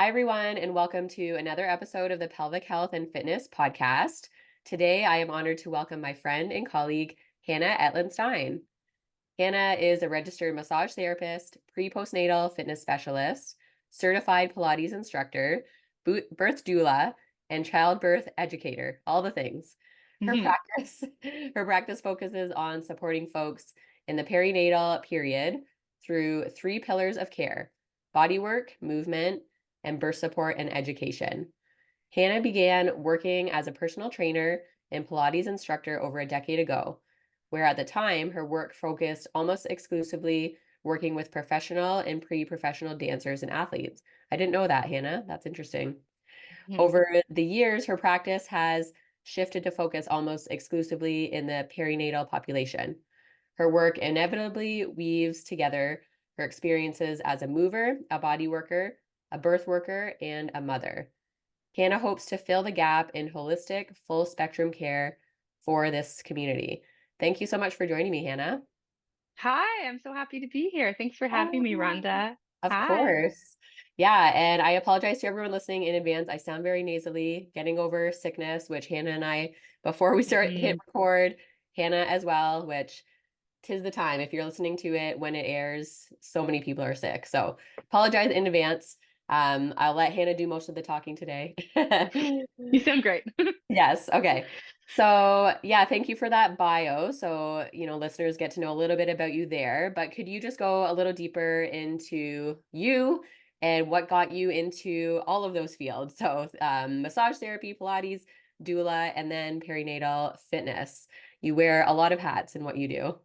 Hi, everyone, and welcome to another episode of the Pelvic Health and Fitness Podcast. Today, I am honored to welcome my friend and colleague, Hannah Etlin-Stein. Hannah is a registered massage therapist, postnatal fitness specialist, certified Pilates instructor, birth doula, and childbirth educator, all the things. Her Mhm. practice, her practice focuses on supporting folks in the perinatal period through three pillars of care: bodywork, movement, and birth support and education. Hannah began working as a personal trainer and Pilates instructor over a decade ago, where at the time her work focused almost exclusively working with professional and pre-professional dancers and athletes. I didn't know that, Hannah. That's interesting. Mhm. Over the years, her practice has shifted to focus almost exclusively in the perinatal population. Her work inevitably weaves together her experiences as a mover, a body worker, a birth worker, and a mother. Hannah hopes to fill the gap in holistic, full spectrum care for this community. Thank you so much for joining me, Hannah. Hi, I'm so happy to be here. Thanks for having me, Oh, Rhonda. of Hi. course. Yeah, and I apologize to everyone listening in advance. I sound very nasally, getting over sickness, which Hannah and I, before we start hit Mhm. record, Hannah as well, which tis the time. If you're listening to it when it airs, so many people are sick. So apologize in advance. I'll let Hannah do most of the talking today. You sound great. Yes. Okay. So, yeah, thank you for that bio. So, listeners get to know a little bit about you there, but could you just go a little deeper into you and what got you into all of those fields? So, massage therapy, Pilates, doula, and then perinatal fitness. You wear a lot of hats in what you do.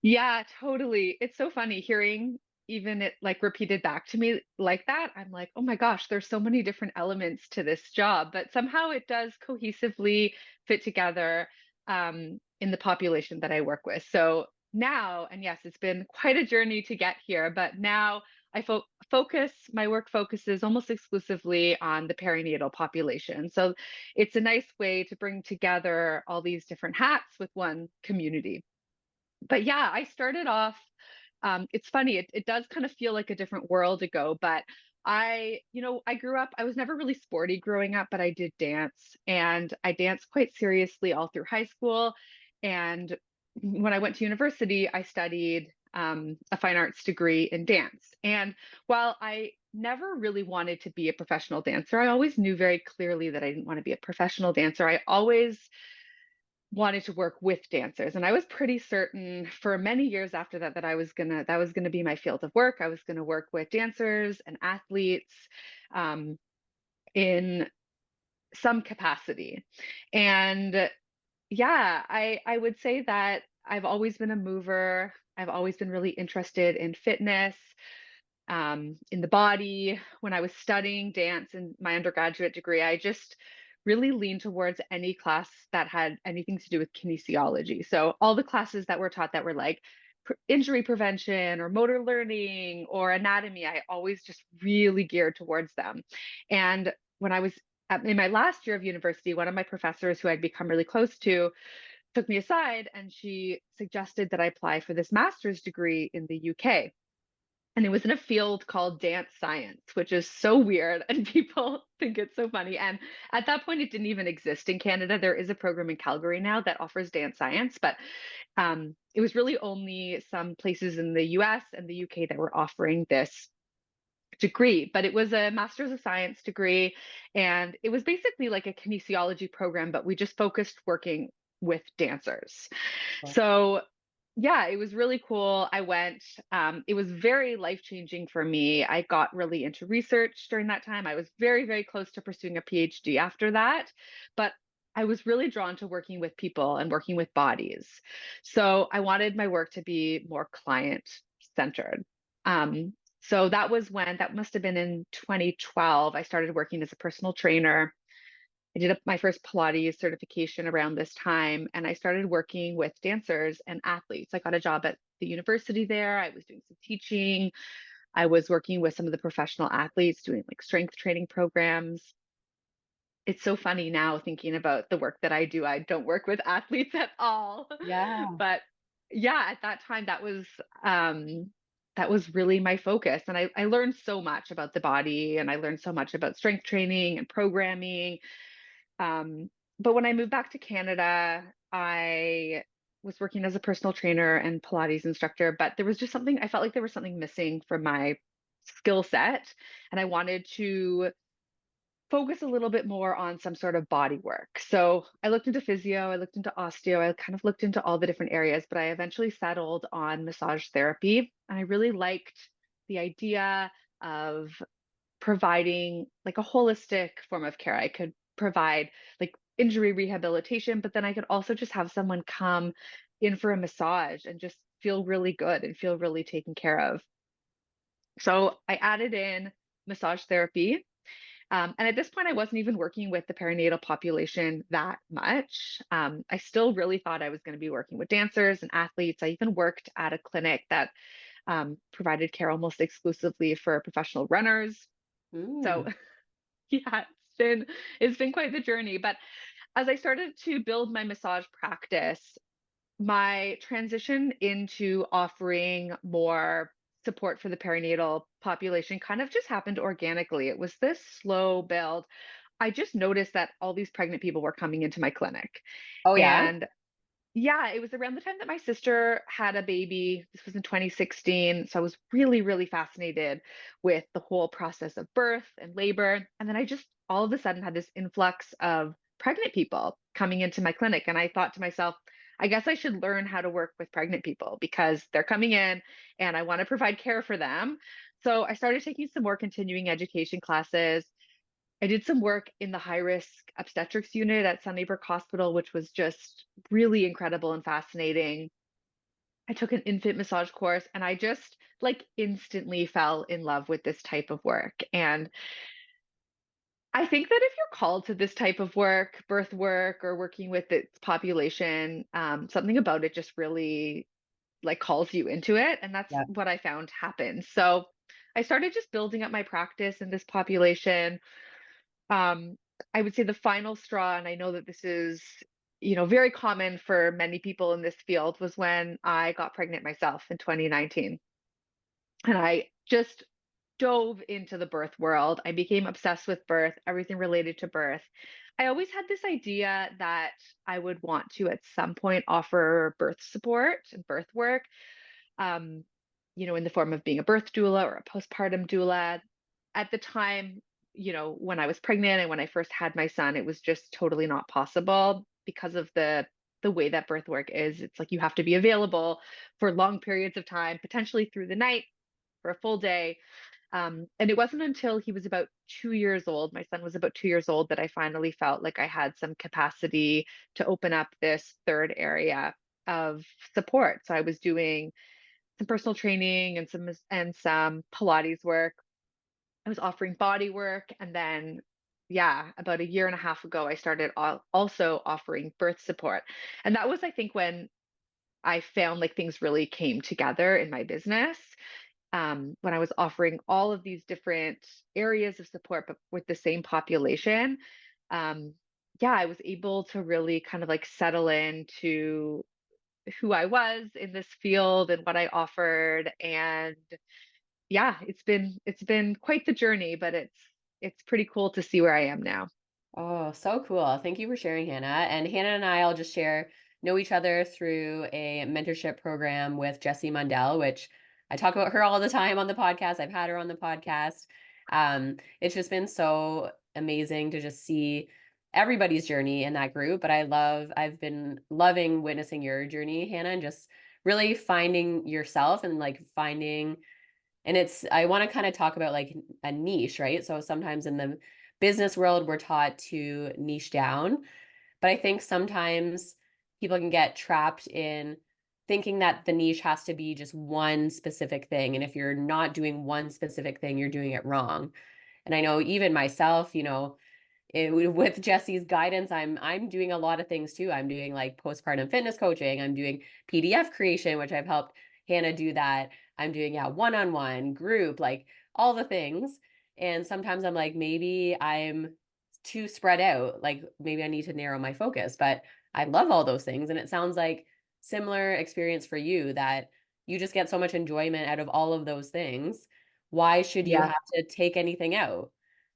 Yeah, totally. It's so funny hearing even it like repeated back to me like that. I'm like, oh my gosh, there's so many different elements to this job, but somehow it does cohesively fit together in the population that I work with. So now, and yes, it's been quite a journey to get here, but now I focus, my work focuses almost exclusively on the perinatal population. So it's a nice way to bring together all these different hats with one community. But yeah, I started off, it's funny, it does kind of feel like a different world ago, but I grew up, I was never really sporty growing up, but I did dance and I danced quite seriously all through high school. And when I went to university, I studied a fine arts degree in dance. And while I never really wanted to be a professional dancer, I always knew very clearly that I didn't want to be a professional dancer. I always wanted to work with dancers, and I was pretty certain for many years after that that was gonna be my field of work. I was gonna work with dancers and athletes um, in some capacity. And yeah, I would say that I've always been a mover. I've always been really interested in fitness, in the body. When I was studying dance in my undergraduate degree, I just really leaned towards any class that had anything to do with kinesiology. So all the classes that were taught that were like injury prevention or motor learning or anatomy, I always just really geared towards them. And when I was in my last year of university, one of my professors who I'd become really close to took me aside and she suggested that I apply for this master's degree in the UK, and it was in a field called dance science, which is so weird and people think it's so funny. And at that point it didn't even exist in Canada. There is a program in Calgary now that offers dance science, but it was really only some places in the US and the UK that were offering this degree. But it was a master's of science degree, and it was basically like a kinesiology program, but we just focused working with dancers. So yeah, it was really cool. I went. It was very life-changing for me. I got really into research during that time. I was very, very close to pursuing a PhD after that, but I was really drawn to working with people and working with bodies. So I wanted my work to be more client-centered. So that must have been in 2012. I started working as a personal trainer. I did my first Pilates certification around this time, and I started working with dancers and athletes. I got a job at the university there. I was doing some teaching. I was working with some of the professional athletes doing like strength training programs. It's so funny now thinking about the work that I do. I don't work with athletes at all. Yeah. But yeah, at that time, that was that was really my focus. And I learned so much about the body, and I learned so much about strength training and programming. Um, but when I moved back to Canada, I was working as a personal trainer and Pilates instructor, but there was just something, I felt like there was something missing from my skill set. And I wanted to focus a little bit more on some sort of body work. So I looked into physio, I looked into osteo, I kind of looked into all the different areas, but I eventually settled on massage therapy. And I really liked the idea of providing like a holistic form of care. I could provide like injury rehabilitation, but then I could also just have someone come in for a massage and just feel really good and feel really taken care of. So I added in massage therapy. And at this point, I wasn't even working with the perinatal population that much. I still really thought I was going to be working with dancers and athletes. I even worked at a clinic that provided care almost exclusively for professional runners. So Mm. yeah, it's been quite the journey. But as I started to build my massage practice, my transition into offering more support for the perinatal population kind of just happened organically. It was this slow build. I just noticed that all these pregnant people were coming into my clinic. Oh yeah. And yeah, it was around the time that my sister had a baby. This was in 2016. So I was really, really fascinated with the whole process of birth and labor. And then I just all of a sudden had this influx of pregnant people coming into my clinic. And I thought to myself, I guess I should learn how to work with pregnant people because they're coming in and I want to provide care for them. So I started taking some more continuing education classes. I did some work in the high risk obstetrics unit at Sunnybrook Hospital, which was just really incredible and fascinating. I took an infant massage course and I just like instantly fell in love with this type of work. And I think that if you're called to this type of work, birth work, or working with its population, something about it just really like calls you into it. And that's Yeah. what I found happened. So I started just building up my practice in this population. Um, I would say the final straw, and I know that this is, very common for many people in this field, was when I got pregnant myself in 2019. And I just dove into the birth world. I became obsessed with birth, everything related to birth. I always had this idea that I would want to at some point offer birth support and birth work, um, in the form of being a birth doula or a postpartum doula. At the time, when I was pregnant and when I first had my son, it was just totally not possible because of the way that birth work is. It's like you have to be available for long periods of time, potentially through the night for a full day. And it wasn't until he was about 2 years old, my son was about 2 years old, that I finally felt like I had some capacity to open up this third area of support. So I was doing some personal training and some Pilates work. I was offering body work, and then yeah, about a year and a half ago, I started also offering birth support. And that was, I think, when I found like things really came together in my business. When I was offering all of these different areas of support, but with the same population. Um, yeah, I was able to really kind of like settle into who I was in this field and what I offered. And yeah, it's been quite the journey, but it's pretty cool to see where I am now. Oh, so cool. Thank you for sharing, Hannah. And Hannah and I'll just know each other through a mentorship program with Jessie Mundell, which I talk about her all the time on the podcast. I've had her on the podcast. It's just been so amazing to just see everybody's journey in that group. But I've been loving witnessing your journey, Hannah, and just really finding yourself and like finding and I want to kind of talk about like a niche, right? So sometimes in the business world, we're taught to niche down, but I think sometimes people can get trapped in thinking that the niche has to be just one specific thing. And if you're not doing one specific thing, you're doing it wrong. And I know even myself, with Jesse's guidance, I'm doing a lot of things too. I'm doing like postpartum fitness coaching. I'm doing PDF creation, which I've helped Hannah do that. I'm doing one-on-one group, like all the things. And sometimes I'm like, maybe I'm too spread out. Like maybe I need to narrow my focus. But I love all those things. And it sounds like similar experience for you that you just get so much enjoyment out of all of those things. Why should you Yeah. have to take anything out?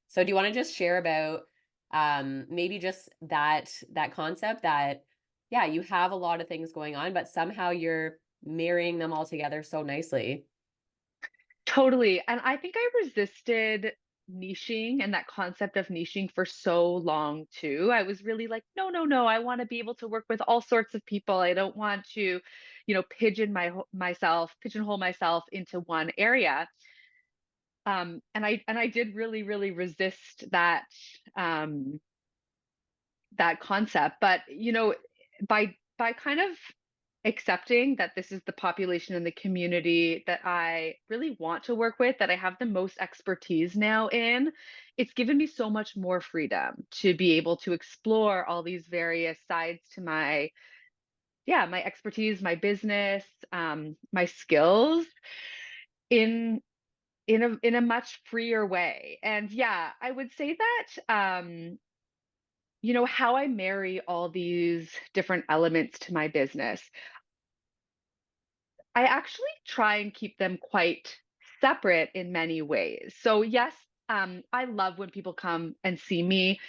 So do you want to just share about maybe just that concept that yeah, you have a lot of things going on, but somehow you're marrying them all together so nicely. Totally. And I think I resisted niching and that concept of niching for so long too. I was really like, no, no, no. I want to be able to work with all sorts of people. I don't want to, pigeonhole myself into one area. And I did really, really resist um, that concept. But by kind of accepting that this is the population and the community that I really want to work with, that I have the most expertise now in, it's given me so much more freedom to be able to explore all these various sides to my expertise, my business, my skills in in a much freer way. And yeah, I would say that how I marry all these different elements to my business, I actually try and keep them quite separate in many ways. So yes, I love when people come and see me,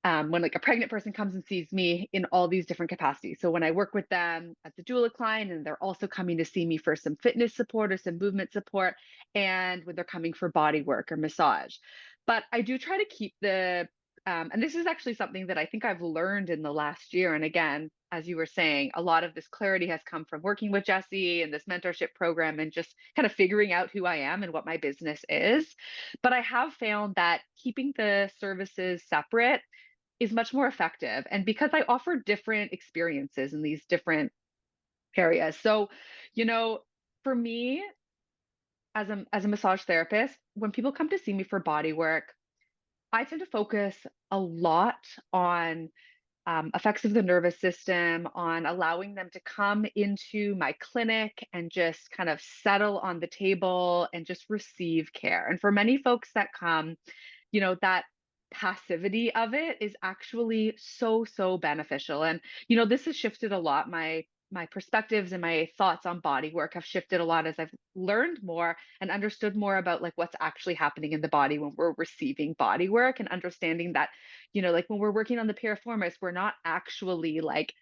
when like a pregnant person comes and sees me in all these different capacities. So when I work with them as a doula client, and they're also coming to see me for some fitness support or some movement support, and when they're coming for body work or massage. But I do try to keep and this is actually something that I think I've learned in the last year. And again, as you were saying, a lot of this clarity has come from working with Jesse and this mentorship program and just kind of figuring out who I am and what my business is. But I have found that keeping the services separate is much more effective. And because I offer different experiences in these different areas. So, you know, for me as a massage therapist, when people come to see me for body work, I tend to focus a lot on effects of the nervous system, on allowing them to come into my clinic and just kind of settle on the table and just receive care. And for many folks that come, that passivity of it is actually so, so beneficial. And, this has shifted a lot. My perspectives and my thoughts on body work have shifted a lot as I've learned more and understood more about like what's actually happening in the body when we're receiving body work, and understanding that, like when we're working on the piriformis, we're not actually like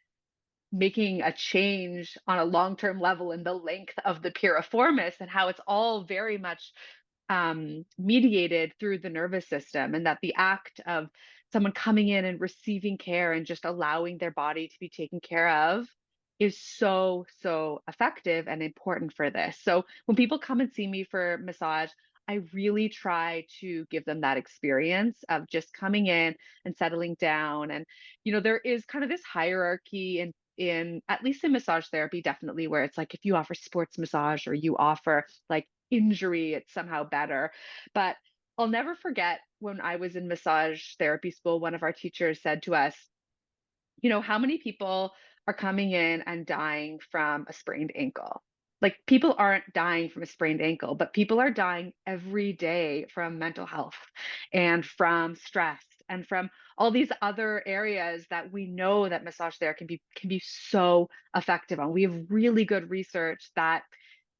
making a change on a long-term level in the length of the piriformis, and how it's all very much mediated through the nervous system, and that the act of someone coming in and receiving care and just allowing their body to be taken care of is so, so effective and important for this. So when people come and see me for massage, I really try to give them that experience of just coming in and settling down. And, there is kind of this hierarchy in at least in massage therapy, definitely, where it's like if you offer sports massage or you offer like injury, it's somehow better. But I'll never forget when I was in massage therapy school, one of our teachers said to us, how many people are coming in and dying from a sprained ankle? Like people aren't dying from a sprained ankle, but people are dying every day from mental health and from stress and from all these other areas that we know that massage therapy can be so effective on. We have really good research that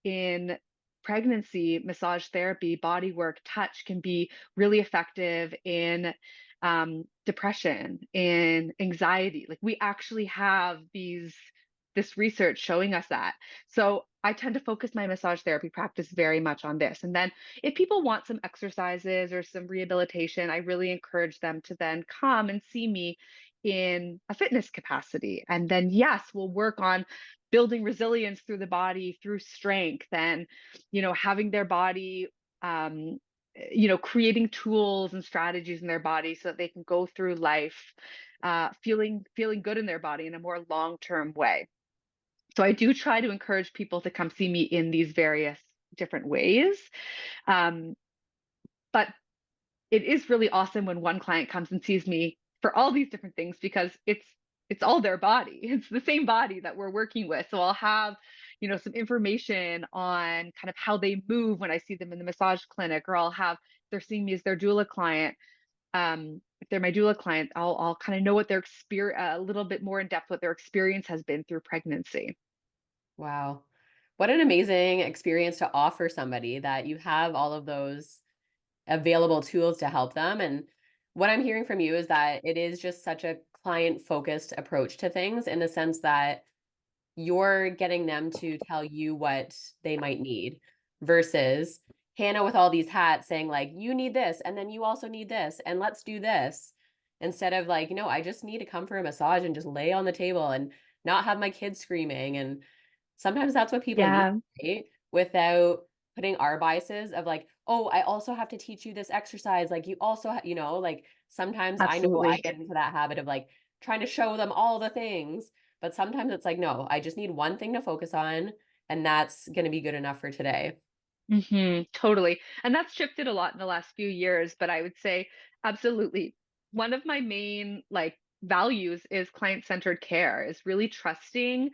in pregnancy, massage therapy, body work, touch can be really effective in depression and anxiety. Like we actually have this research showing us that. So I tend to focus my massage therapy practice very much on this. And then if people want some exercises or some rehabilitation, I really encourage them to then come and see me in a fitness capacity. And then, yes, we'll work on building resilience through the body, through strength, and, having their body um, creating tools and strategies in their body so that they can go through life feeling good in their body in a more long-term way. So I do try to encourage people to come see me in these various different ways. Um, but it is really awesome when one client comes and sees me for all these different things, because it's all their body. It's the same body that we're working with. So I'll have, some information on kind of how they move when I see them in the massage clinic, or I'll have, they're seeing me as their doula client. If they're my doula client, I'll kind of know what their experience, a little bit more in depth, what their experience has been through pregnancy. Wow. What an amazing experience to offer somebody that you have all of those available tools to help them. And what I'm hearing from you is that it is just such a client focused approach to things in the sense that you're getting them to tell you what they might need versus Hannah with all these hats saying like, you need this, and then you also need this, and let's do this. Instead of like, no, I just need to come for a massage and just lay on the table and not have my kids screaming. And sometimes that's what people need, Yeah, right? Without putting our biases of like, oh, I also have to teach you this exercise. Like you also, like sometimes I know I absolutely. get into that habit of like trying to show them all the things, but sometimes it's like, no, I just need one thing to focus on, and that's going to be good enough for today. Totally. And that's shifted a lot in the last few years, but I would say absolutely. One of my main like values is client-centered care, is really trusting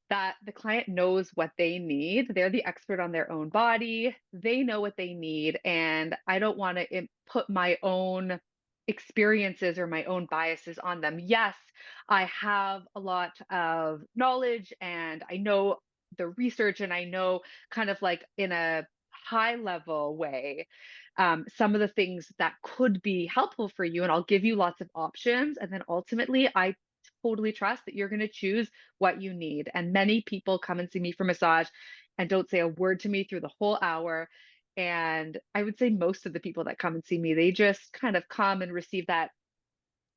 that the client knows what they need. They're the expert on their own body. They know what they need. And I don't want to put my own experiences or my own biases on them. Yes, I have a lot of knowledge and I know the research and I know kind of like in a high level way some of the things that could be helpful for you. And I'll give you lots of options. And then ultimately, I totally trust that you're going to choose what you need. And many people come and see me for massage and don't say a word to me through the whole hour. And I would say most of the people that come and see me, they just kind of come and receive that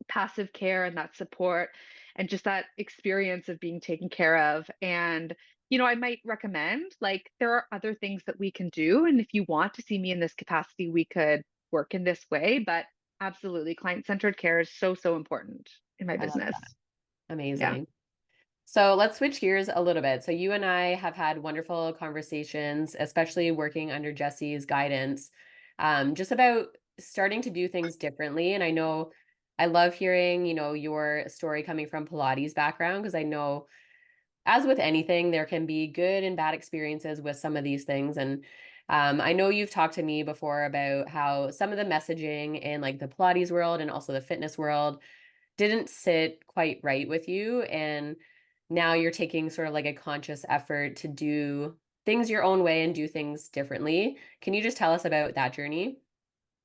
passive care and that support and just that experience of being taken care of. And, I might recommend like there are other things that we can do. And if you want to see me in this capacity, we could work in this way. But absolutely, client centered care is so, so important in my I love business. that. Yeah. Amazing. So let's switch gears a little bit. So you and I have had wonderful conversations, especially working under Jesse's guidance, just about starting to do things differently. And I know I love hearing, your story coming from Pilates background, because I know, as with anything, there can be good and bad experiences with some of these things. And I know you've talked to me before about how some of the messaging in like the Pilates world and also the fitness world didn't sit quite right with you, and now you're taking sort of like a conscious effort to do things your own way and do things differently. Can you just tell us about that journey?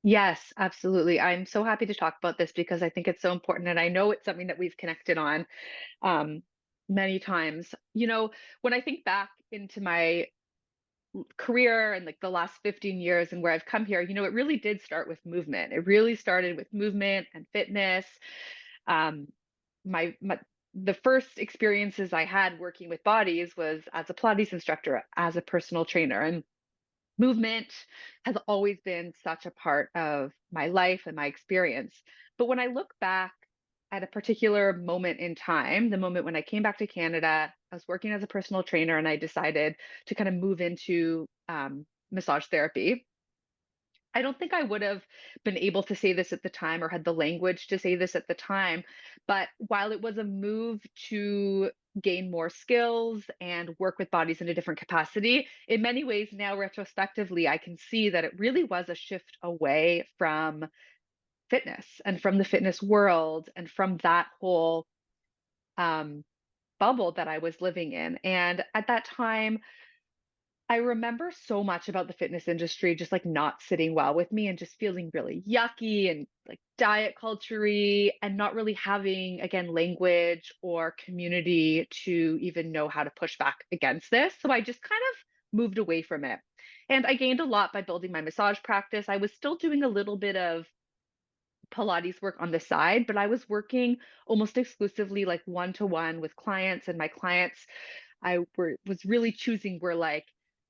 Yes, absolutely. I'm so happy to talk about this because I think it's so important. And I know it's something that we've connected on um, many times. When I think back into my career and like the last 15 years and where I've come here, it really did start with movement. It really started with movement and fitness. Um, my the first experiences I had working with bodies was as a Pilates instructor, as a personal trainer, and movement has always been such a part of my life and my experience. But when I look back at a particular moment in time, the moment when I came back to Canada, I was working as a personal trainer and I decided to kind of move into massage therapy. I don't think I would have been able to say this at the time or had the language to say this at the time. But while it was a move to gain more skills and work with bodies in a different capacity, in many ways, now retrospectively, I can see that it really was a shift away from fitness and from the fitness world and from that whole um, bubble that I was living in. And at that time, I remember so much about the fitness industry just like not sitting well with me and just feeling really yucky and like diet culture-y and not really having, again, language or community to even know how to push back against this. So I just kind of moved away from it. And I gained a lot by building my massage practice. I was still doing a little bit of Pilates work on the side, but I was working almost exclusively like one to one with clients, and my clients was really choosing were like,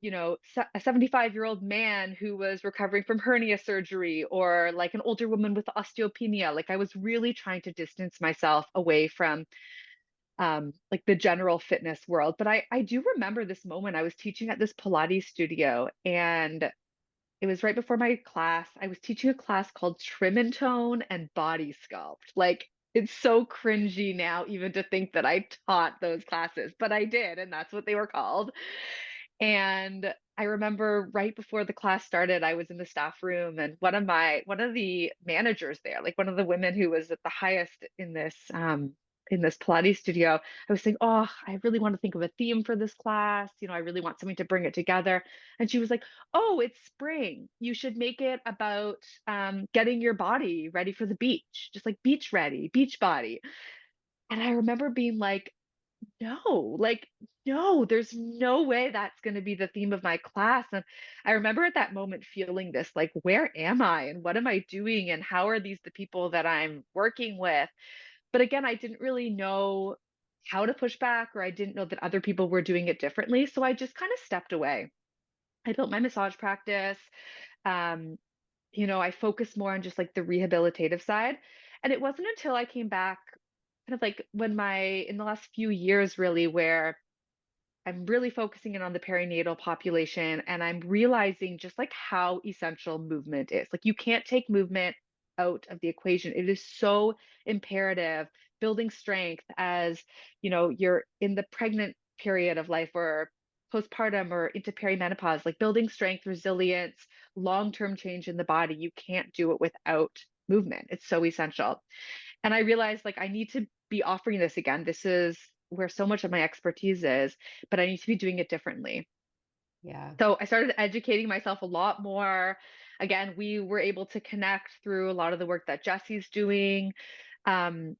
a 75-year-old man who was recovering from hernia surgery or like an older woman with osteopenia. Like I was really trying to distance myself away from like the general fitness world. But I do remember this moment. I was teaching at this Pilates studio and it was right before my class. I was teaching a class called Trim and Tone and Body Sculpt. Like, it's so cringy now, even to think that I taught those classes, but I did, and that's what they were called. And I remember right before the class started, I was in the staff room, and one of the managers there, like one of the women who was at the highest in this in this Pilates studio, I was saying, "Oh, I really want to think of a theme for this class. I really want something to bring it together." And she was like, "Oh, it's spring. You should make it about getting your body ready for the beach, just like beach ready, beach body." And I remember being like, no, there's no way that's going to be the theme of my class. And I remember at that moment feeling this like, where am I and what am I doing? And how are these the people that I'm working with? But again, I didn't really know how to push back, or I didn't know that other people were doing it differently. So I just kind of stepped away. I built my massage practice. Um, I focused more on just like the rehabilitative side. And it wasn't until I came back kind of like in the last few years, really, where I'm really focusing in on the perinatal population, and I'm realizing just like how essential movement is. Like, you can't take movement out of the equation. It is so imperative. Building strength as, you're in the pregnant period of life, or postpartum, or into perimenopause, like building strength, resilience, long-term change in the body. You can't do it without movement. It's so essential. And I realized like I need to be offering this again. This is where so much of my expertise is, but I need to be doing it differently. Yeah. So I started educating myself a lot more. Again, we were able to connect through a lot of the work that Jesse's doing. I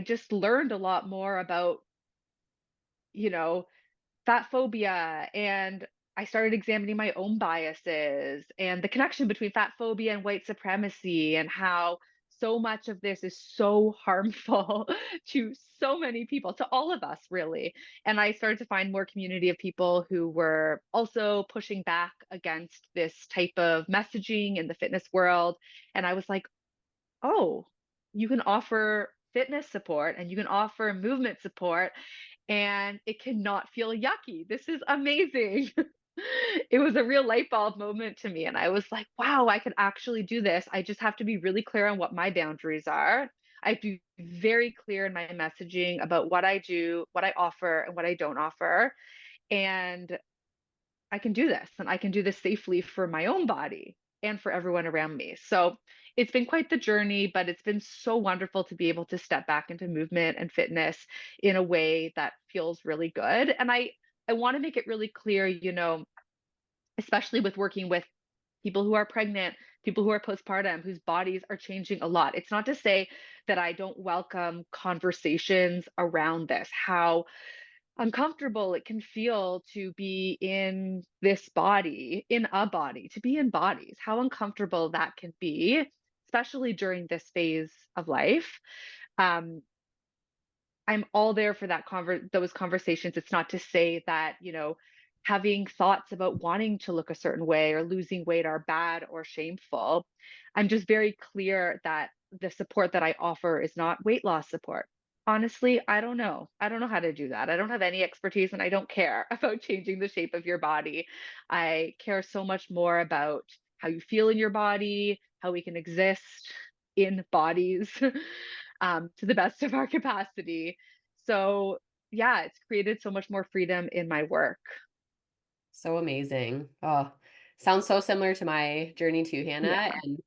just learned a lot more about, you know, fat phobia, and I started examining my own biases and the connection between fat phobia and white supremacy, and how so much of this is so harmful to so many people, to all of us, really. And I started to find more community of people who were also pushing back against this type of messaging in the fitness world. And I was like, oh, you can offer fitness support and you can offer movement support, and it cannot feel yucky. This is amazing. It was a real light bulb moment to me. And I was like, wow, I could actually do this. I just have to be really clear on what my boundaries are. I have to be very clear in my messaging about what I do, what I offer, and what I don't offer. And I can do this, and I can do this safely for my own body and for everyone around me. So it's been quite the journey, but it's been so wonderful to be able to step back into movement and fitness in a way that feels really good. And I want to make it really clear, especially with working with people who are pregnant, people who are postpartum, whose bodies are changing a lot. It's not to say that I don't welcome conversations around this, how uncomfortable it can feel to be in this body, in a body, to be in bodies, how uncomfortable that can be, especially during this phase of life. Um, I'm all there for those conversations. It's not to say that, having thoughts about wanting to look a certain way or losing weight are bad or shameful. I'm just very clear that the support that I offer is not weight loss support. Honestly, I don't know. I don't know how to do that. I don't have any expertise, and I don't care about changing the shape of your body. I care so much more about how you feel in your body, how we can exist in bodies to the best of our capacity. So, yeah, it's created so much more freedom in my work. So amazing. Oh, sounds so similar to my journey too, Hannah. Yeah. And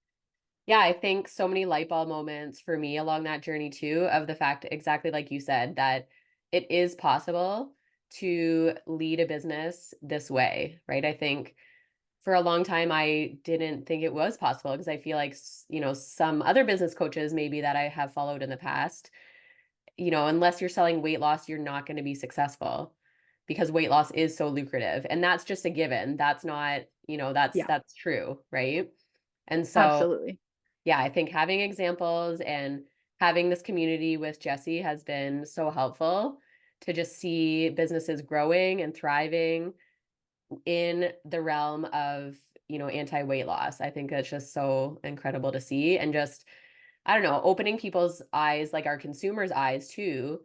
yeah, I think so many light bulb moments for me along that journey too, of the fact, exactly like you said, that it is possible to lead a business this way, right? I think for a long time, I didn't think it was possible because I feel like, some other business coaches maybe that I have followed in the past, unless you're selling weight loss, you're not going to be successful because weight loss is so lucrative. And that's just a given. That's not, Yeah, that's true, right? And so, absolutely. yeah, I think having examples and having this community with Jesse has been so helpful to just see businesses growing and thriving in the realm of, anti-weight loss. I think that's just so incredible to see, and just, I don't know, opening people's eyes, like our consumers' eyes too,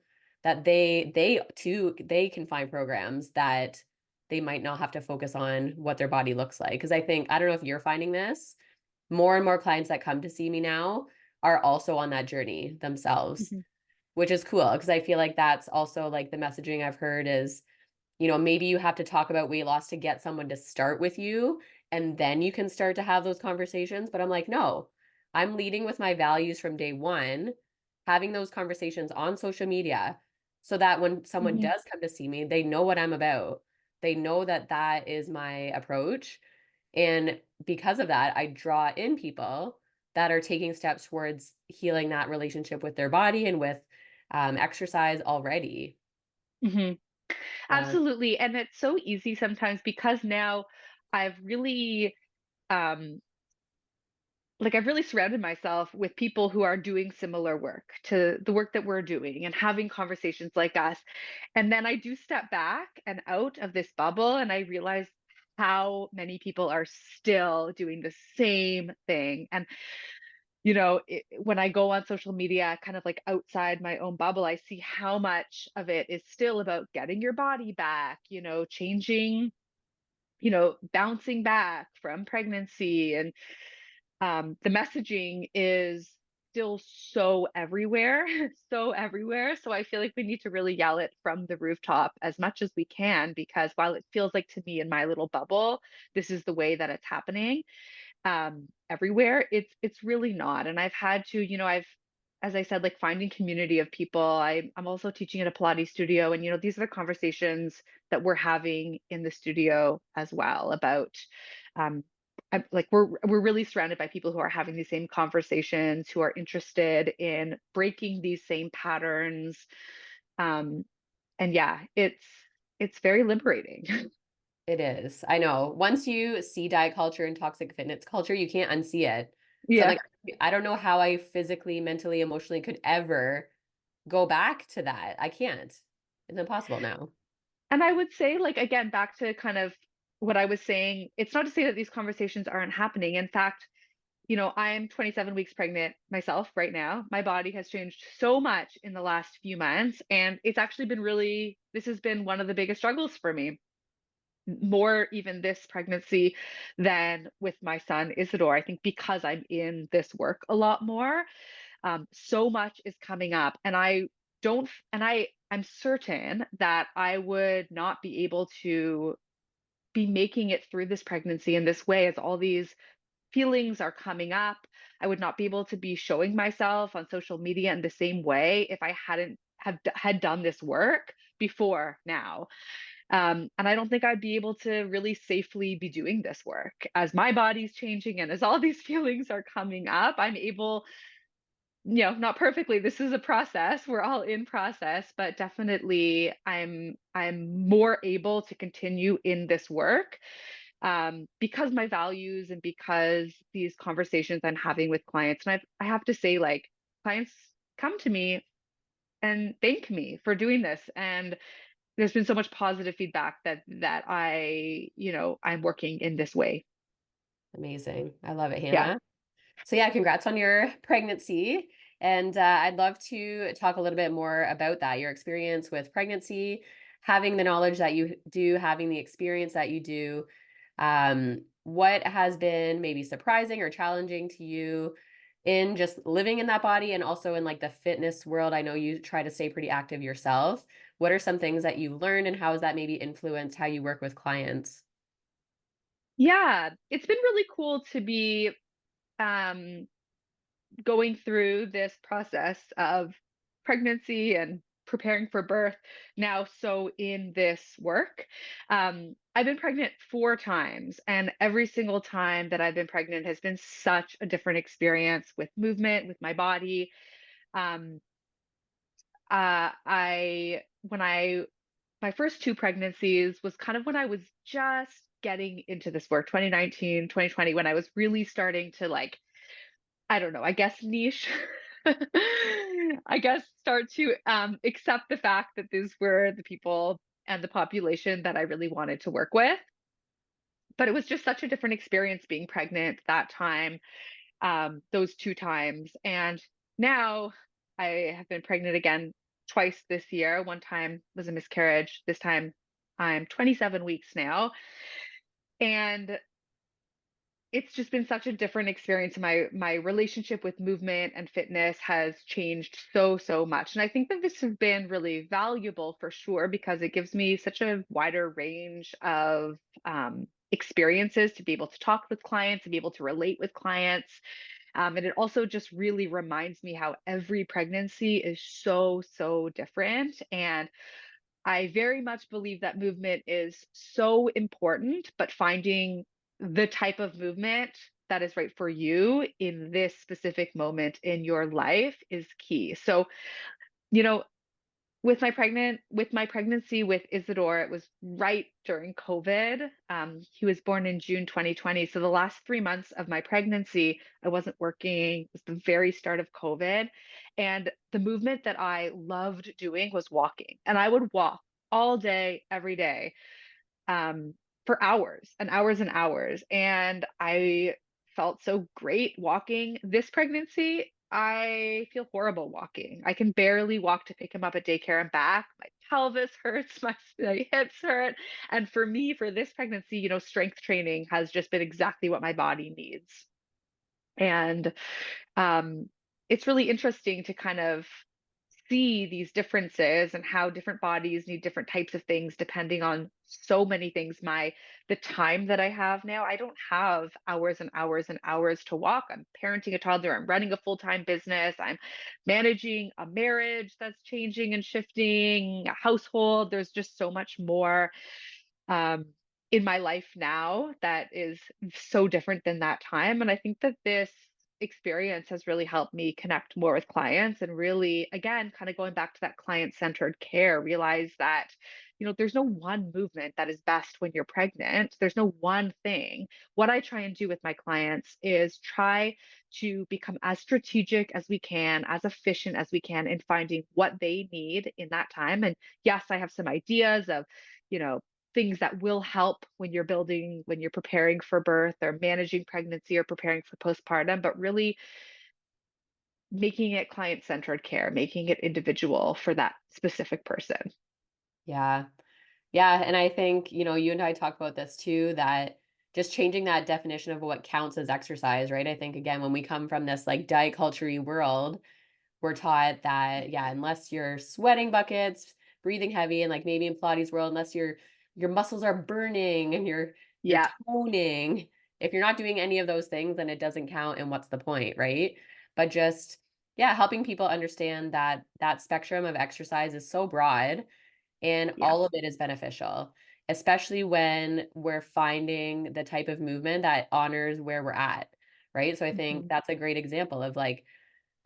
that they can find programs that they might not have to focus on what their body looks like. Because I think, I don't know if you're finding this, more and more clients that come to see me now are also on that journey themselves, Mhm. which is cool because I feel like that's also like the messaging I've heard is, maybe you have to talk about weight loss to get someone to start with you, and then you can start to have those conversations. But I'm like, no, I'm leading with my values from day one. having those conversations on social media so that when someone Mhm. does come to see me, they know what I'm about. They know that that is my approach. And because of that, I draw in people that are taking steps towards healing that relationship with their body and with exercise already. Mhm. Uh, Absolutely, and it's so easy sometimes because now I've really, um like, I've really surrounded myself with people who are doing similar work to the work that we're doing and having conversations like us. And then I do step back and out of this bubble, and I realize how many people are still doing the same thing. And, when I go on social media, kind of like outside my own bubble, I see how much of it is still about getting your body back, changing, bouncing back from pregnancy, and the messaging is still so everywhere, so everywhere. So I feel like we need to really yell it from the rooftop as much as we can, because while it feels like to me in my little bubble, this is the way that it's happening everywhere, it's really not. And I've had to, as I said, like finding community of people. I'm also teaching at a Pilates studio, and these are the conversations that we're having in the studio as well about like we're really surrounded by people who are having these same conversations, who are interested in breaking these same patterns. Um, and yeah, it's very liberating. it is. I know. Once you see diet culture and toxic fitness culture, you can't unsee it. So I'm Yeah. like, I don't know how I physically, mentally, emotionally could ever go back to that. I can't. It's impossible now. And I would say, like, again, back to kind of what I was saying, it's not to say that these conversations aren't happening. In fact, I'm 27 weeks pregnant myself right now. My body has changed so much in the last few months. And it's actually been this has been one of the biggest struggles for me, more even this pregnancy than with my son Isidore. I think because I'm in this work a lot more, so much is coming up, and I'm certain that I would not be able to be making it through this pregnancy in this way, as all these feelings are coming up. I would not be able to be showing myself on social media in the same way if I hadn't had done this work before now. And I don't think I'd be able to really safely be doing this work as my body's changing and as all these feelings are coming up. I'm able, not perfectly. This is a process. We're all in process, but definitely I'm more able to continue in this work because my values and because these conversations I'm having with clients. And I have to say, like, clients come to me and thank me for doing this. And there's been so much positive feedback that I'm working in this way. Amazing. I love it, Yeah. Hannah. So yeah, congrats on your pregnancy. And I'd love to talk a little bit more about that, your experience with pregnancy, having the knowledge that you do, having the experience that you do. What has been maybe surprising or challenging to you in just living in that body and also in like the fitness world? I know you try to stay pretty active yourself. What are some things that you learned and how has that maybe influenced how you work with clients? Yeah. It's been really cool to be um going through this process of pregnancy and preparing for birth now, so in this work. I've been pregnant 4 times, and every single time that I've been pregnant has been such a different experience with movement, with my body. um, I when I My first 2 pregnancies was kind of when I was just getting into this work, 2019, 2020, when I was really starting to, like, I don't know, I guess niche. I guess start to accept the fact that these were the people and the population that I really wanted to work with. But it was just such a different experience being pregnant that time, those 2 times. And now I have been pregnant again twice this year. One time was a miscarriage. This time I'm 27 weeks now. And it's just been such a different experience. My relationship with movement and fitness has changed so much. And I think that this has been really valuable for sure, because it gives me such a wider range of experiences to be able to talk with clients, to be able to relate with clients. And it also just really reminds me how every pregnancy is so, so different. And I very much believe that movement is so important, but finding the type of movement that is right for you in this specific moment in your life is key. So, you know, with my pregnancy with Isidore, it was right during COVID. He was born in June 2020. So the last 3 months of my pregnancy, I wasn't working. It was the very start of COVID. And the movement that I loved doing was walking. And I would walk all day, every day, um, for hours and hours and hours. And I felt so great walking. This pregnancy, I feel horrible walking. I can barely walk to pick him up at daycare and back. My pelvis hurts, my hips hurt. And for me, for this pregnancy, strength training has just been exactly what my body needs. And um, it's really interesting to kind of see these differences and how different bodies need different types of things depending on so many things. The time that I have now, I don't have hours and hours and hours to walk. I'm parenting a toddler, I'm running a full-time business, I'm managing a marriage that's changing and shifting, a household. There's just so much more um, in my life now that is so different than that time. And I think that this experience has really helped me connect more with clients and really, again, kind of going back to that client centered care, realize that, there's no one movement that is best when you're pregnant. There's no one thing. What I try and do with my clients is try to become as strategic as we can, as efficient as we can in finding what they need in that time. And yes, I have some ideas of, you know, things that will help when you're preparing for birth or managing pregnancy or preparing for postpartum, but really making it client centered care, making it individual for that specific person. Yeah. Yeah, and I think, you and I talk about this too, that just changing that definition of what counts as exercise, right? I think again, when we come from this like diet culture world, we're taught that, yeah, unless you're sweating buckets, breathing heavy, and like maybe in Pilates world, unless your muscles are burning and you're Yeah. toning, if you're not doing any of those things, then it doesn't count, and what's the point, right? But just, yeah, helping people understand that that spectrum of exercise is so broad and Yeah. all of it is beneficial, especially when we're finding the type of movement that honors where we're at, right? So I think Mhm. that's a great example of like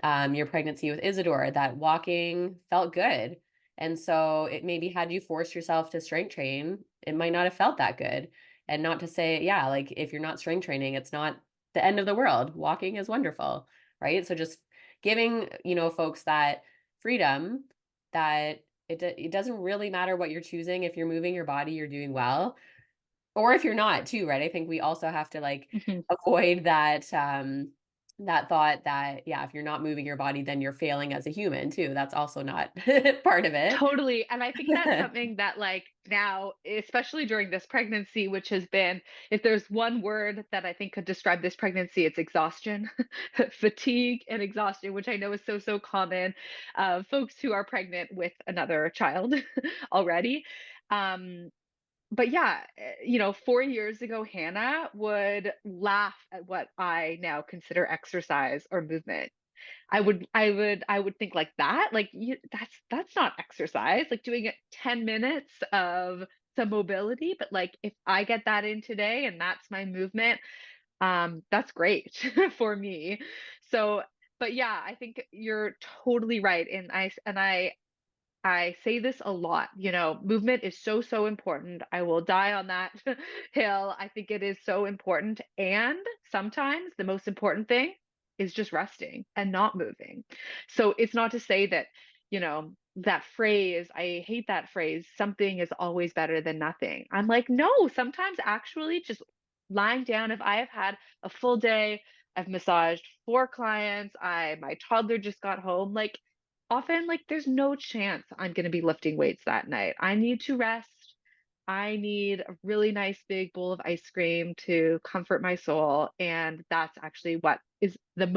your pregnancy with Isidore, that walking felt good. And so it maybe had you force yourself to strength train, it might not have felt that good. And not to say, yeah, like if you're not strength training, it's not the end of the world. Walking is wonderful, right? So just giving, folks that freedom that it doesn't really matter what you're choosing. If you're moving your body, you're doing well. Or if you're not too, right? I think we also have to like Mhm. avoid that that thought that, yeah, if you're not moving your body, then you're failing as a human too. That's also not part of it. Totally. And I think that's something that, like, now, especially during this pregnancy, which has been, if there's one word that I think could describe this pregnancy, it's exhaustion, fatigue and exhaustion, which I know is so, so common. Folks who are pregnant with another child already. Um, but yeah, 4 years ago, Hannah would laugh at what I now consider exercise or movement. I would think like that, like, that's not exercise, like doing it 10 minutes of some mobility, but like if I get that in today and that's my movement, that's great for me. So, but yeah, I think you're totally right. And I say this a lot, movement is so, so important. I will die on that hill. I think it is so important. And sometimes the most important thing is just resting and not moving. So it's not to say that, that phrase, I hate that phrase, something is always better than nothing. I'm like, no, sometimes actually just lying down, if I have had a full day, I've massaged 4 clients, my toddler just got home, like often, like, there's no chance I'm gonna be lifting weights that night. I need to rest. I need a really nice big bowl of ice cream to comfort my soul, and that's actually what is the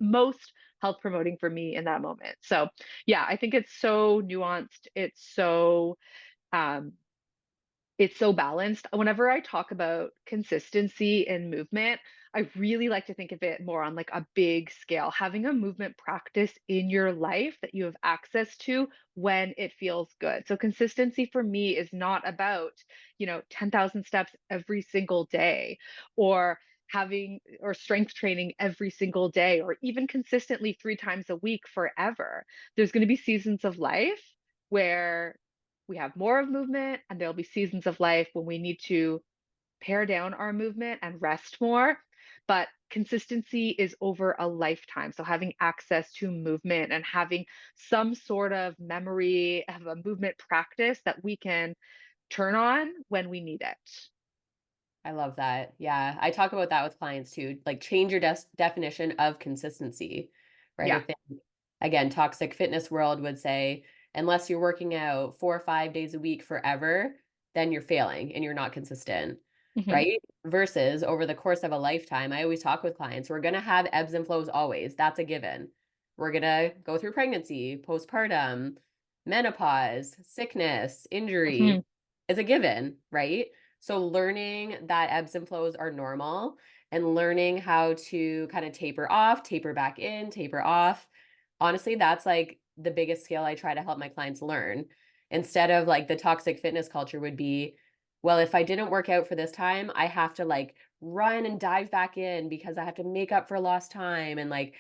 most health promoting for me in that moment. So, yeah, I think it's so nuanced. Um it's so balanced. Whenever I talk about consistency in movement, I really like to think of it more on like a big scale, having a movement practice in your life that you have access to when it feels good. So consistency for me is not about, 10,000 steps every single day, or having or strength training every single day, or even consistently 3 times a week forever. There's going to be seasons of life where we have more of movement, and there'll be seasons of life when we need to pare down our movement and rest more. But consistency is over a lifetime. So having access to movement and having some sort of memory of a movement practice that we can turn on when we need it. I love that. Yeah. I talk about that with clients too. Like change your definition of consistency, right? I Yeah. think, again, toxic fitness world would say, unless you're working out 4 or 5 days a week forever, then you're failing and you're not consistent, Hmm. right? Versus over the course of a lifetime, I always talk with clients, we're going to have ebbs and flows always. That's a given. We're going to go through pregnancy, postpartum, menopause, sickness, injury. Hmm. Is a given, right? So learning that ebbs and flows are normal and learning how to kind of taper off, taper back in, taper off. Honestly, that's like the biggest skill I try to help my clients learn. Instead of like the toxic fitness culture would be, well, if I didn't work out for this time, I have to like run and dive back in because I have to make up for lost time and like,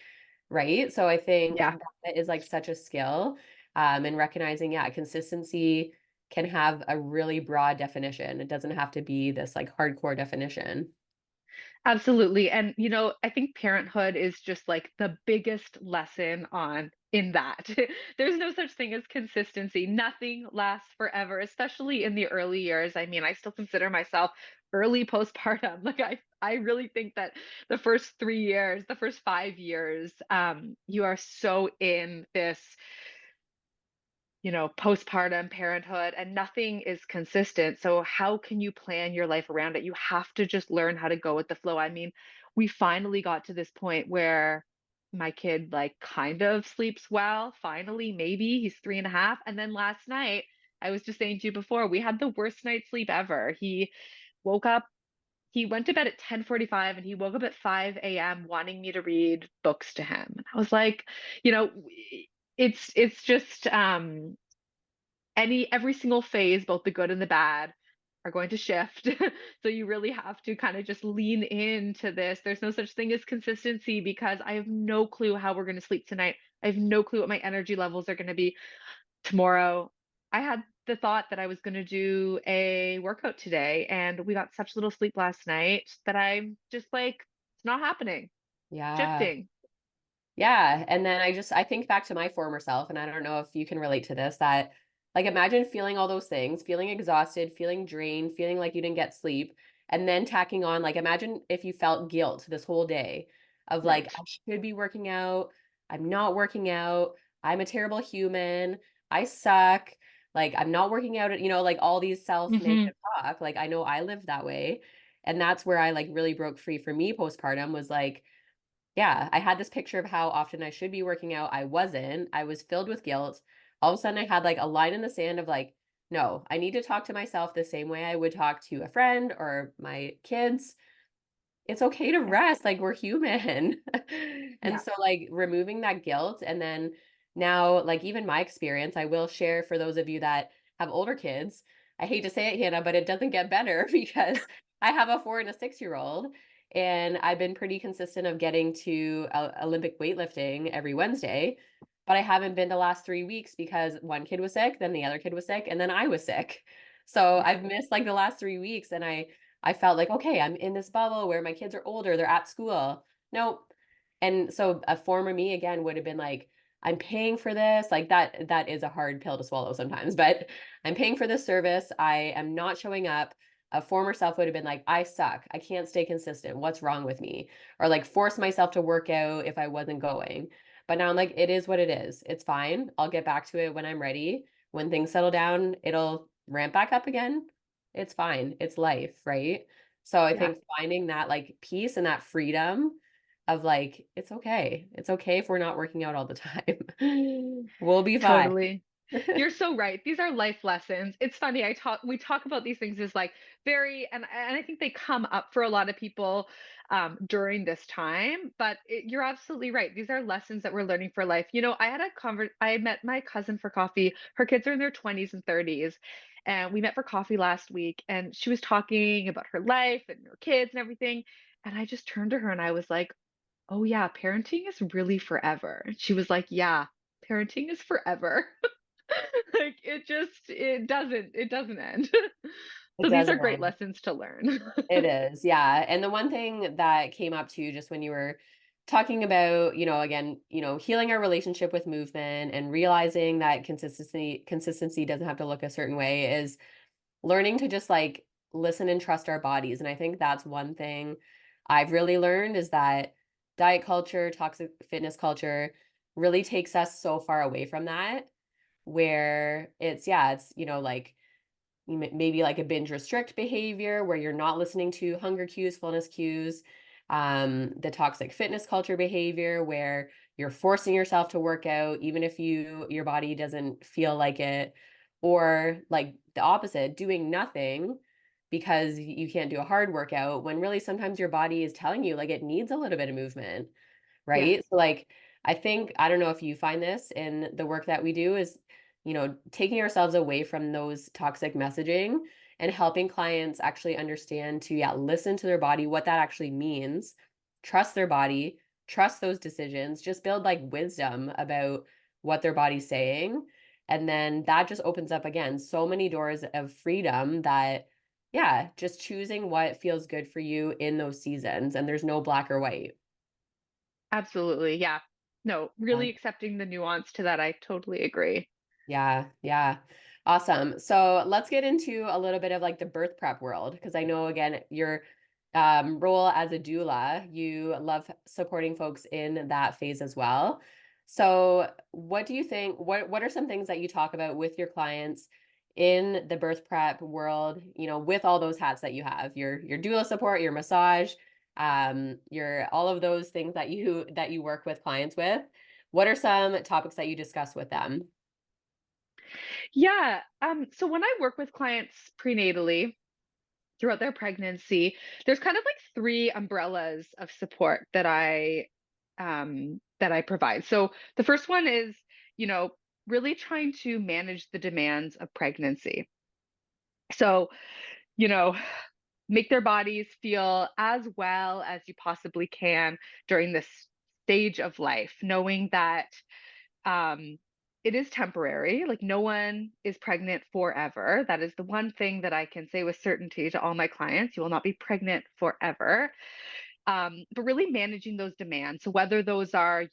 right? So I think Yeah. that is like such a skill. And recognizing, yeah, consistency can have a really broad definition. It doesn't have to be this like hardcore definition. Absolutely. And, I think parenthood is just like the biggest lesson on in that. There's no such thing as consistency. Nothing lasts forever, especially in the early years. I mean, I still consider myself early postpartum. Like I really think that the first 3 years, the first 5 years, you are so in this postpartum parenthood, and nothing is consistent. So, how can you plan your life around it? You have to just learn how to go with the flow. I mean, we finally got to this point where my kid, like, kind of sleeps well. Finally, maybe he's 3.5. And then last night, I was just saying to you before, we had the worst night's sleep ever. Woke up. He went to bed at 10:45 and he woke up at 5 a.m. wanting me to read books to him. And I was like, you know, it's just every single phase, both the good and the bad, are going to shift. So you really have to kind of just lean into this. There's no such thing as consistency because I have no clue how we're going to sleep tonight. I have no clue what my energy levels are going to be tomorrow. I had the thought that I was going to do a workout today, and we got such little sleep last night that I'm just like, it's not happening. Yeah. Shifting. Yeah. And then I think back to my former self, and I don't know if you can relate to this, that like imagine feeling all those things, feeling exhausted, feeling drained, feeling like you didn't get sleep, and then tacking on, like, imagine if you felt guilt this whole day of like, Right. I should be working out, I'm not working out, I'm a terrible human, I suck, like, I'm not working out, like all these Hmm. self-negative talk. Like, I know I lived that way. And that's where I like really broke free for me postpartum was like, yeah, I had this picture of how often I should be working out. I wasn't. I was filled with guilt. All of a sudden, I had like a line in the sand of like, no, I need to talk to myself the same way I would talk to a friend or my kids. It's okay to Yeah. rest. Like, we're human. And Yeah. so, like, removing that guilt. And then now, like, even my experience, I will share for those of you that have older kids. I hate to say it, Hannah, but it doesn't get better because I have a 4 and a 6-year-old. And I've been pretty consistent of getting to Olympic weightlifting every Wednesday. But I haven't been the last 3 weeks because one kid was sick, then the other kid was sick, and then I was sick. So Yeah. I've missed like the last 3 weeks. And I felt like, okay, I'm in this bubble where my kids are older, they're at school. Nope. And so a former me again would have been like, I'm paying for this. Like that is a hard pill to swallow sometimes, but I'm paying for this service. I am not showing up. A former self would have been like, I suck. I can't stay consistent. What's wrong with me? Or like force myself to work out if I wasn't going. But now I'm like, it is what it is. It's fine. I'll get back to it when I'm ready. When things settle down, it'll ramp back up again. It's fine. It's life, right? So I Yeah. think finding that like peace and that freedom of like, it's okay. It's okay if we're not working out all the time. We'll be fine. Totally. You're so right. These are life lessons. It's funny. We talk about these things as like very, and I think they come up for a lot of people during this time. But you're absolutely right. These are lessons that we're learning for life. I met my cousin for coffee. Her kids are in their 20s and 30s, and we met for coffee last week. And she was talking about her life and her kids and everything. And I just turned to her and I was like, "Oh yeah, parenting is really forever." And she was like, "Yeah, parenting is forever." Like it doesn't end. It So these are doesn't great end. lessons to learn. It is, yeah, and the one thing that came up too just when you were talking about, again, healing our relationship with movement and realizing that consistency doesn't have to look a certain way is learning to just, like, listen and trust our bodies, and I think that's one thing I've really learned is that diet culture, toxic fitness culture really takes us so far away from that, where it's yeah, it's, like, maybe like a binge restrict behavior where you're not listening to hunger cues, fullness cues, the toxic fitness culture behavior where you're forcing yourself to work out even if your body doesn't feel like it, or like the opposite, doing nothing because you can't do a hard workout when really sometimes your body is telling you like it needs a little bit of movement. Yes, Right? So, like, I don't know if you find this in the work that we do is, taking ourselves away from those toxic messaging and helping clients actually understand to, yeah, listen to their body, what that actually means, trust their body, trust those decisions, just build like wisdom about what their body's saying. And then that just opens up again so many doors of freedom that, yeah, just choosing what feels good for you in those seasons. And there's no black or white. absolutely. Yeah. No, really accepting the nuance to that. I totally agree. Yeah, yeah. Awesome. So let's get into a little bit of like the birth prep world because I know again your role as a doula, you love supporting folks in that phase as well. So what do you think? What are some things that you talk about with your clients in the birth prep world? With all those hats that you have, your doula support, your massage, your all of those things that you work with clients with. What are some topics that you discuss with them? Yeah. So when I work with clients prenatally throughout their pregnancy, there's kind of like three umbrellas of support that I provide. So the first one is, you know, really trying to manage the demands of pregnancy. So, you know, make their bodies feel as well as you possibly can during this stage of life, knowing that um, it is temporary. Like, no one is pregnant forever. That is the one thing that I can say with certainty to all my clients. You will not be pregnant forever. But really managing those demands. So, whether those are,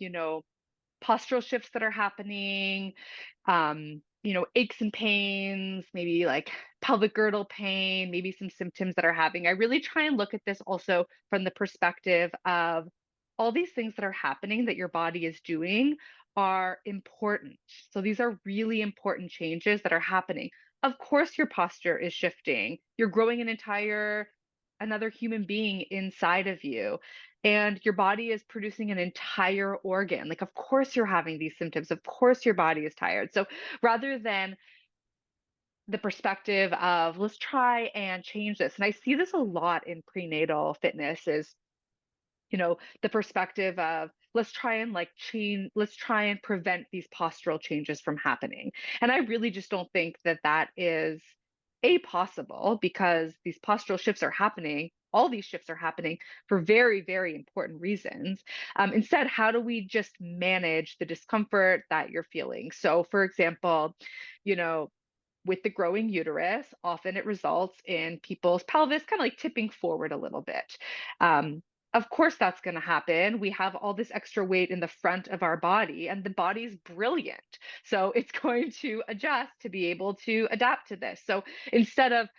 postural shifts that are happening, aches and pains, maybe like pelvic girdle pain, maybe some symptoms that are happening. I really try and look at this also from the perspective of all these things that are happening that your body is doing are important. So these are really important changes that are happening. Of course, your posture is shifting. You're growing another human being inside of you, and your body is producing an entire organ. Like, of course, you're having these symptoms. Of course, your body is tired. So, rather than the perspective of let's try and change this, and I see this a lot in prenatal fitness, is the perspective of let's try and prevent these postural changes from happening. And I really just don't think that that is possible, because these postural shifts are happening. All these shifts are happening for very, very important reasons. Instead, how do we just manage the discomfort that you're feeling? So, for example, you know, with the growing uterus, often it results in people's pelvis kind of like tipping forward a little bit. Um, of course, that's going to happen. We have all this extra weight in the front of our body, and the body's brilliant. So it's going to adjust to be able to adapt to this. So instead of,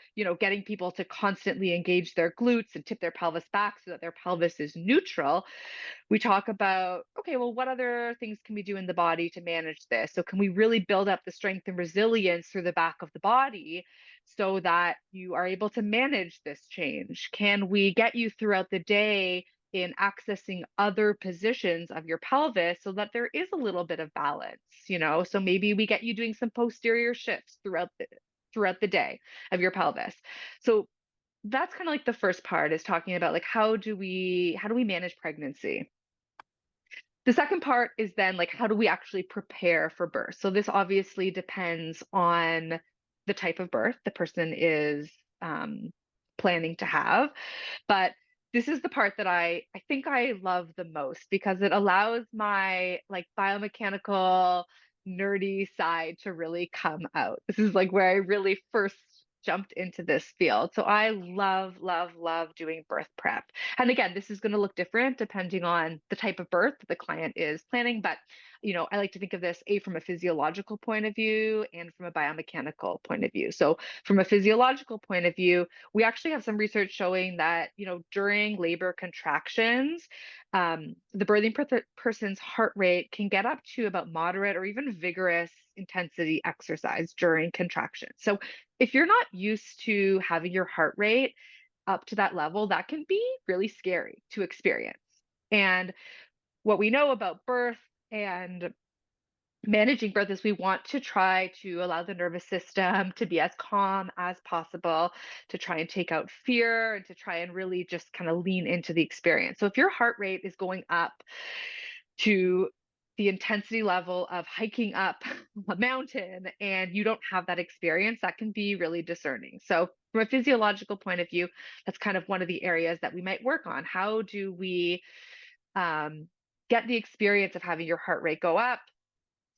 getting people to constantly engage their glutes and tip their pelvis back so that their pelvis is neutral, we talk about, okay, well, what other things can we do in the body to manage this? So can we really build up the strength and resilience through the back of the body so that you are able to manage this change? Can we get you throughout the day in accessing other positions of your pelvis so that there is a little bit of balance, So maybe we get you doing some posterior shifts throughout the day of your pelvis. So that's kind of like the first part, is talking about like how do we manage pregnancy. The second part is then like, how do we actually prepare for birth? So this obviously depends on the type of birth the person is um, planning to have. But this is the part that I think I love the most, because it allows my like biomechanical nerdy side to really come out. This is like where I really first jumped into this field. So I love, love, love doing birth prep. And again, this is going to look different depending on the type of birth that the client is planning. But, I like to think of this from a physiological point of view and from a biomechanical point of view. So, from a physiological point of view, we actually have some research showing that, during labor contractions, the birthing person's heart rate can get up to about moderate or even vigorous intensity exercise during contractions. So, if you're not used to having your heart rate up to that level, that can be really scary to experience. And what we know about birth and managing birth is we want to try to allow the nervous system to be as calm as possible, to try and take out fear, and to try and really just kind of lean into the experience. So if your heart rate is going up to the intensity level of hiking up a mountain and you don't have that experience, that can be really discerning. So, from a physiological point of view, that's kind of one of the areas that we might work on. How do we um, get the experience of having your heart rate go up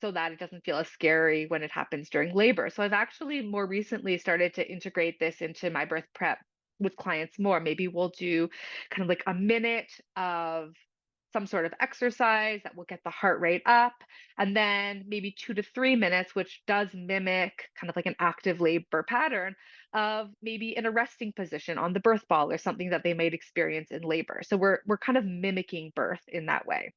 so that it doesn't feel as scary when it happens during labor? So, I've actually more recently started to integrate this into my birth prep with clients more. Maybe we'll do kind of like a minute of some sort of exercise that will get the heart rate up, and then maybe 2 to 3 minutes, which does mimic kind of like an active labor pattern of maybe in a resting position on the birth ball or something that they might experience in labor. So we're kind of mimicking birth in that way.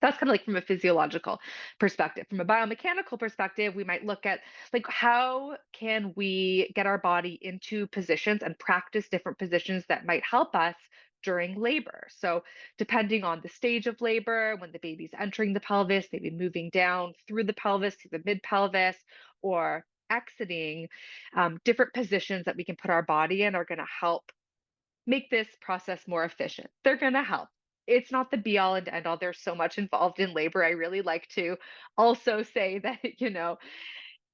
That's kind of like from a physiological perspective. From a biomechanical perspective, we might look at like how can we get our body into positions and practice different positions that might help us during labor. So, depending on the stage of labor, when the baby's entering the pelvis, maybe moving down through the pelvis to the mid pelvis, or exiting, different positions that we can put our body in are going to help make this process more efficient. They're going to help. It's not the be all and end all. There's so much involved in labor. I really like to also say that,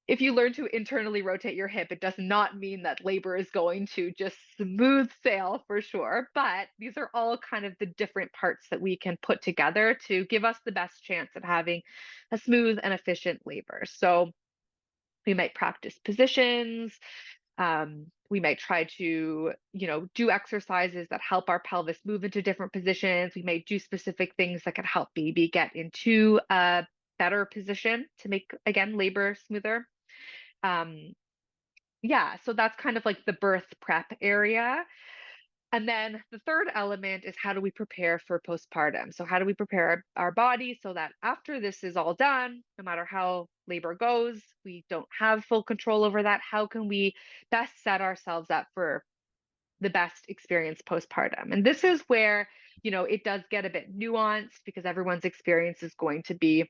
if you learn to internally rotate your hip, it does not mean that labor is going to just smooth sail for sure. But these are all kind of the different parts that we can put together to give us the best chance at having a smooth and efficient labor. So we might practice positions, we might try to, do exercises that help our pelvis move into different positions. We may do specific things that can help baby get into a better position to make, again, labor smoother. Um, yeah, so that's kind of like the birth prep area. And then the third element is, how do we prepare for postpartum? So, how do we prepare our body so that after this is all done, no matter how labor goes, we don't have full control over that? How can we best set ourselves up for the best experience postpartum? And this is where, it does get a bit nuanced, because everyone's experience is going to be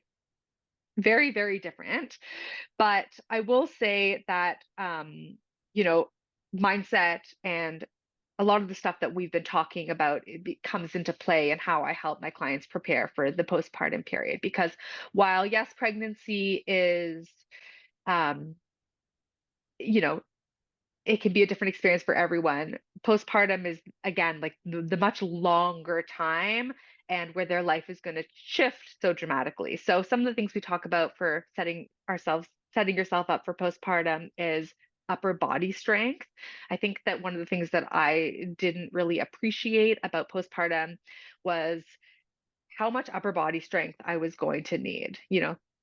very, very different. But I will say that, you know, mindset and a lot of the stuff that we've been talking about, comes into play in how I help my clients prepare for the postpartum period. Because while, yes, pregnancy is, um, you know, it can be a different experience for everyone. Postpartum is, again, like the much longer time, and where their life is going to shift so dramatically. So some of the things we talk about for setting yourself up for postpartum is upper body strength. I think that one of the things that I didn't really appreciate about postpartum was how much upper body strength I was going to need,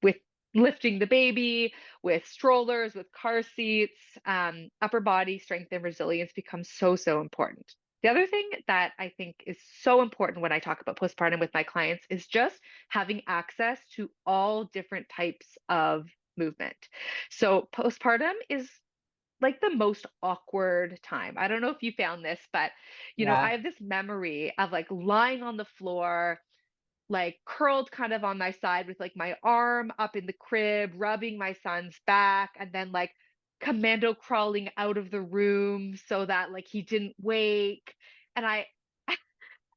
with lifting the baby, with strollers, with car seats. Upper body strength and resilience becomes so, so important. The other thing that I think is so important when I talk about postpartum with my clients is just having access to all different types of movement. So, postpartum is like the most awkward time. I don't know if you found this, but I Yeah. have this memory of like lying on the floor, like curled kind of on my side with like my arm up in the crib, rubbing my son's back, and then like commando crawling out of the room so that like he didn't wake. And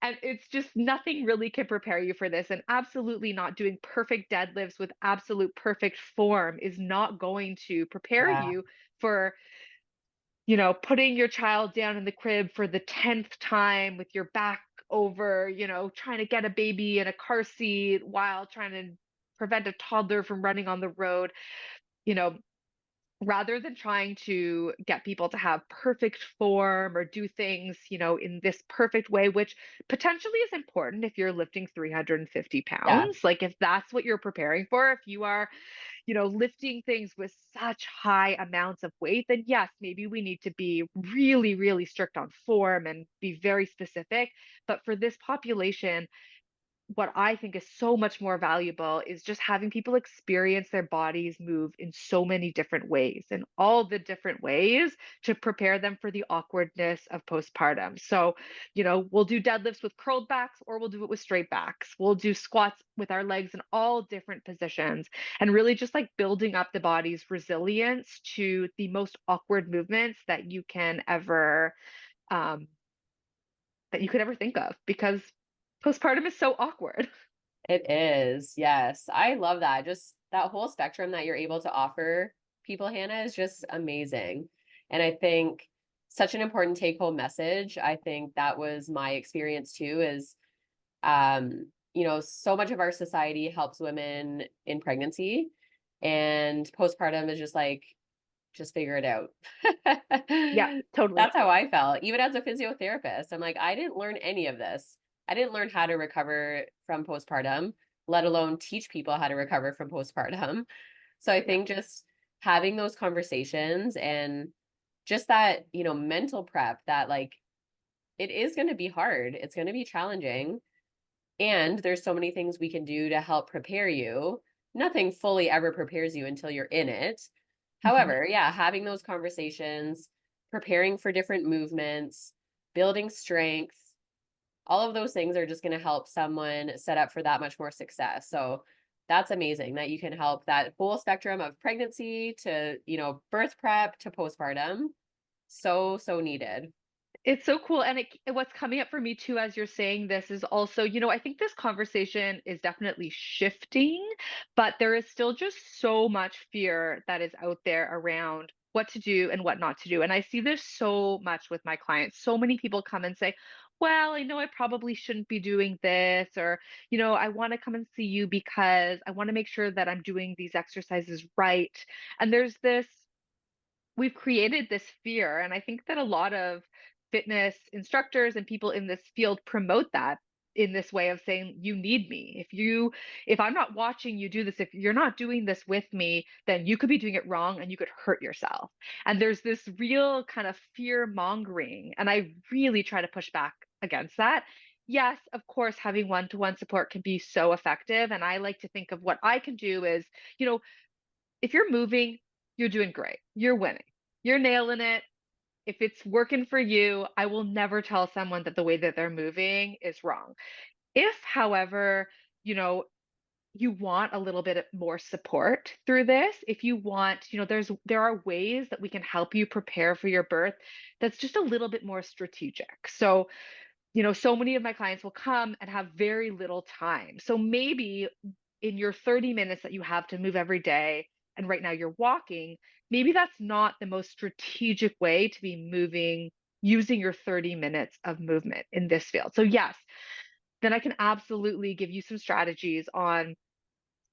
and it's just nothing really can prepare you for this. And absolutely not doing perfect deadlifts with absolute perfect form is not going to prepare Yeah. you for putting your child down in the crib for the 10th time with your back over, trying to get a baby in a car seat while trying to prevent a toddler from running on the road. You know, rather than trying to get people to have perfect form or do things, in this perfect way, which potentially is important if you're lifting 350 Yeah. pounds. Like, if that's what you're preparing for, if you are lifting things with such high amounts of weight, then yes, maybe we need to be really, really strict on form and be very specific. But for this population, what I think is so much more valuable is just having people experience their bodies move in so many different ways, and all the different ways to prepare them for the awkwardness of postpartum. So, we'll do deadlifts with curled backs or we'll do it with straight backs. We'll do squats with our legs in all different positions and really just like building up the body's resilience to the most awkward movements um, that you could ever think of, because postpartum is so awkward. It is. Yes. I love that. Just that whole spectrum that you're able to offer people, Hannah, is just amazing. And I think such an important take home message. I think that was my experience too, is so much of our society helps women in pregnancy, and postpartum is just like, just figure it out. Yeah, totally. That's how I felt. Even as a physiotherapist, I'm like, I didn't learn any of this. I didn't learn how to recover from postpartum, let alone teach people how to recover from postpartum. So I Yeah. think just having those conversations and just that, mental prep that like it is going to be hard. It's going to be challenging. And there's so many things we can do to help prepare you. Nothing fully ever prepares you until you're in it. Mhm. However, yeah, having those conversations, preparing for different movements, building strength, all of those things are just going to help someone set up for that much more success. So that's amazing that you can help that whole spectrum of pregnancy to, birth prep to postpartum. So, so needed. It's so cool. And what's coming up for me too, as you're saying this, is also, I think this conversation is definitely shifting, but there is still just so much fear that is out there around what to do and what not to do. And I see this so much with my clients. So many people come and say, well, I know I probably shouldn't be doing this, or, I want to come and see you because I want to make sure that I'm doing these exercises right. And we've created this fear. And I think that a lot of fitness instructors and people in this field promote that in this way of saying, you need me. If I'm not watching you do this, if you're not doing this with me, then you could be doing it wrong and you could hurt yourself. And there's this real kind of fear mongering. And I really try to push back against that. Yes, of course, having one-to-one support can be so effective. And I like to think of what I can do is, you know, if you're moving, you're doing great. You're winning. You're nailing it. If it's working for you, I will never tell someone that the way that they're moving is wrong. If, however, you know, you want a little bit more support through this, if you want, there are ways that we can help you prepare for your birth that's just a little bit more strategic. So, so many of my clients will come and have very little time. So maybe in your 30 minutes that you have to move every day, and right now you're walking, maybe that's not the most strategic way to be moving using your 30 minutes of movement in this field. So, yes, then I can absolutely give you some strategies on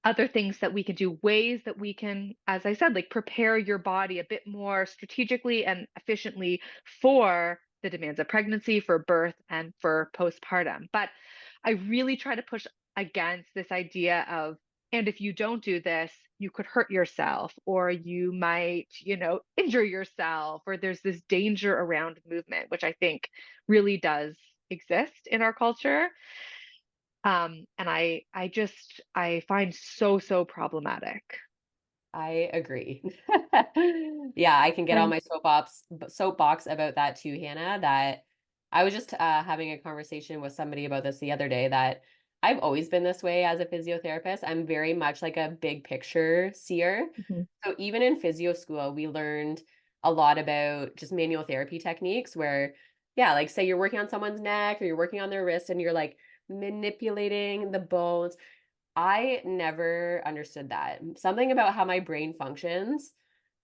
other things that we can do, ways that we can, as I said, like prepare your body a bit more strategically and efficiently for the demands of pregnancy, for birth, and for postpartum. But I really try to push against this idea of, and if you don't do this, you could hurt yourself, or you might, injure yourself, or there's this danger around movement, which I think really does exist in our culture. And I find so, so problematic. I agree. Yeah, I can get on And my soapbox about that too, Hannah, that I was just having a conversation with somebody about this the other day that I've always been this way as a physiotherapist. I'm very much like a big picture seer. Mhm. So even in physio school, we learned a lot about just manual therapy techniques where, yeah, like say you're working on someone's neck or you're working on their wrist and you're like manipulating the bones. I never understood that. Something about how my brain functions,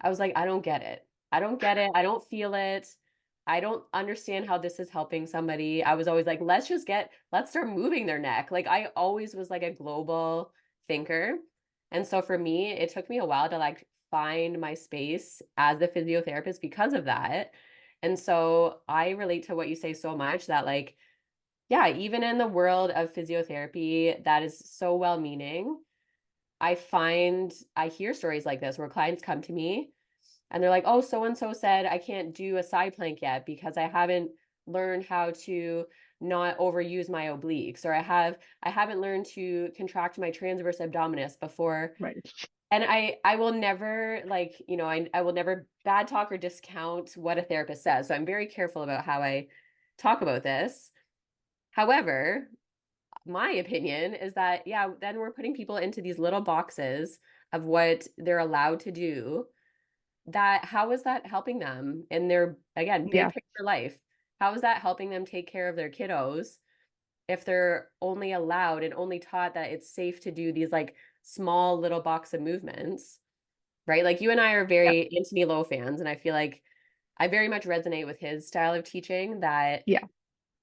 I was like, I don't get it. I don't get it. I don't feel it. I don't understand how this is helping somebody. I was always like, let's start moving their neck. Like I always was like a global thinker. And so for me, it took me a while to like find my space as a physiotherapist because of that. And so I relate to what you say so much that like yeah, even in the world of physiotherapy that is so well-meaning, I hear stories like this where clients come to me and they're like, "Oh, so and so said I can't do a side plank yet because I haven't learned how to not overuse my obliques or I haven't learned to contract my transverse abdominis before." right. And I will never like, I will never bad talk or discount what a therapist says. So I'm very careful about how I talk about this. However, my opinion is that, yeah, then we're putting people into these little boxes of what they're allowed to do. That how is that helping them in their, again, big Yeah. picture life? How is that helping them take care of their kiddos if they're only allowed and only taught that it's safe to do these like small little box of movements, right? Like you and I are Yeah. very Anthony Lowe fans, and I feel like I very much resonate with his style of teaching that Yeah.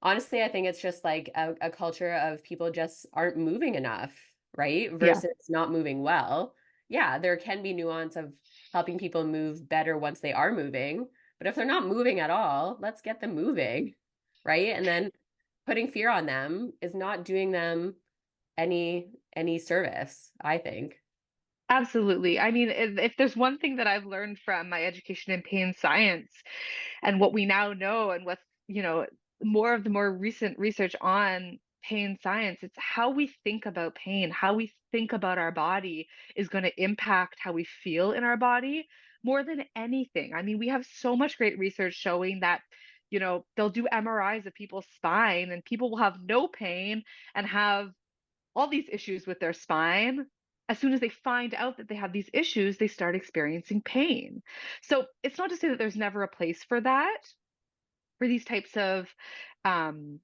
honestly, I think it's just like a culture of people just aren't moving enough, right? Yeah. Versus not moving well. Yeah, there can be nuance of helping people move better once they are moving, but if they're not moving at all, let's get them moving, right? And then putting fear on them is not doing them any service, I think. Absolutely. I mean, if there's one thing that I've learned from my education in pain science and what we now know, and with, more of the more recent research on pain science, it's how we think about pain, how we think about our body is going to impact how we feel in our body more than anything. I mean, we have so much great research showing that, they'll do MRIs of people's spine and people will have no pain and have all these issues with their spine. As soon as they find out that they have these issues, they start experiencing pain. So it's not to say that there's never a place for that, for these types of um,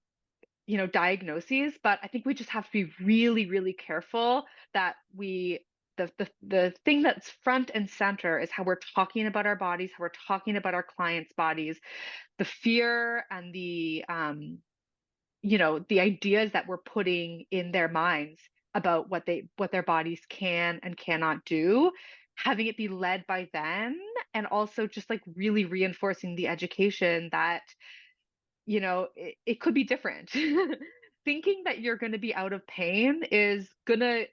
diagnoses, but I think we just have to be really, really careful that the thing that's front and center is how we're talking about our bodies, how we're talking about our clients' bodies, the fear and the ideas that we're putting in their minds about what their bodies can and cannot do, having it be led by them, and also just like really reinforcing the education that it could be different. Thinking that you're going to be out of pain is the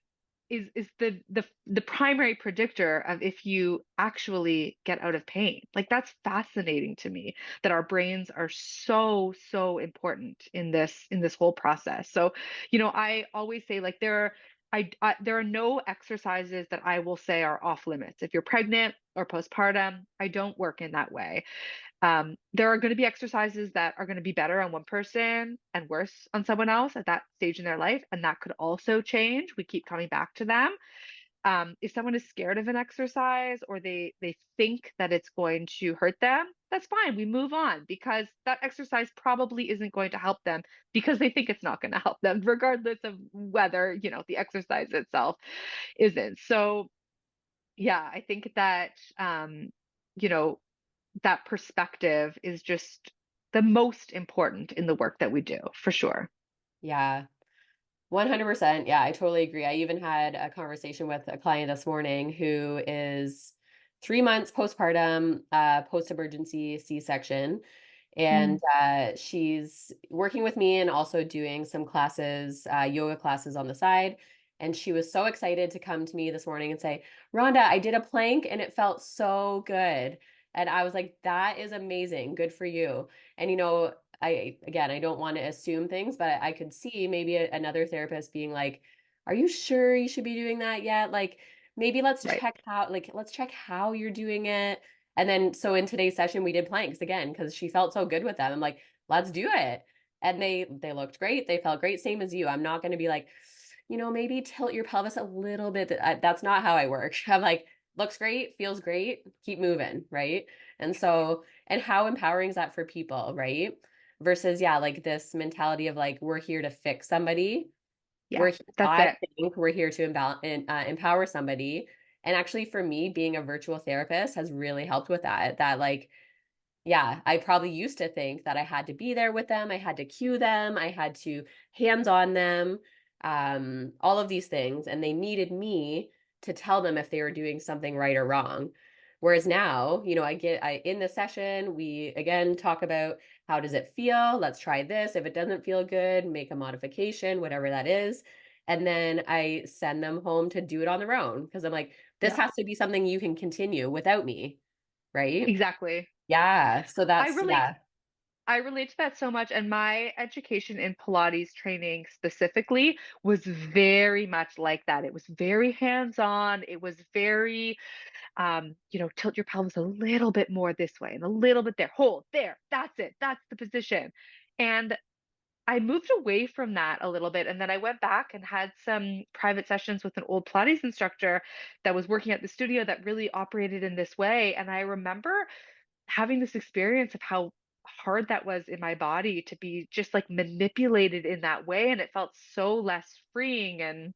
primary predictor of if you actually get out of pain. Like that's fascinating to me, that our brains are so important in this whole process. So, I always say like there are no exercises that I will say are off limits. If you're pregnant or postpartum, I don't work in that way. There are going to be exercises that are going to be better on one person and worse on someone else at that stage in their life, and that could also change. We keep coming back to them. If someone is scared of an exercise or they think that it's going to hurt them, that's fine. We move on because that exercise probably isn't going to help them because they think it's not going to help them, regardless of whether, the exercise itself isn't. So, yeah, I think that, you know, that perspective is just the most important in the work that we do, for sure. Yeah. 100%. Yeah, I totally agree. I even had a conversation with a client this morning who is 3 months postpartum, post-emergency C-section. And Mm. she's working with me and also doing some classes, yoga classes on the side. And she was so excited to come to me this morning and say, Rhonda, I did a plank and it felt so good. And I was like, that is amazing. Good for you. And, I don't want to assume things, but I could see maybe another therapist being like, are you sure you should be doing that yet? Like, maybe let's Right. check how, like, let's check how you're doing it. And then, so in today's session, we did planks again because she felt so good with them. I'm like, let's do it. And they looked great. They felt great, same as you. I'm not going to be like, maybe tilt your pelvis a little bit. That's not how I work. I'm like, looks great, feels great, keep moving, right? And so, and how empowering is that for people, right? Versus, yeah, like this mentality of like, we're here to fix somebody. Yeah, that's I it. think we're here to empower somebody. And actually, for me, being a virtual therapist has really helped with that. That, like, yeah, I probably used to think that I had to be there with them, I had to cue them, I had to hands on them, all of these things, and they needed me to tell them if they were doing something right or wrong. Whereas now, I in the session, we again talk about how does it feel? Let's try this. If it doesn't feel good, make a modification, whatever that is. And then I send them home to do it on their own because I'm like, this Yeah, has to be something you can continue without me, right? exactly. Yeah, so I that's relate yeah. I relate to that so much, and my education in Pilates training specifically was very much like that. It was very hands-on. It was very, tilt your pelvis a little bit more this way and a little bit there. Hold there. That's it. That's the position. And I moved away from that a little bit, and then I went back and had some private sessions with an old Pilates instructor that was working at the studio that really operated in this way. And I remember having this experience of how hard that was in my body to be just like manipulated in that way, and it felt so less freeing. And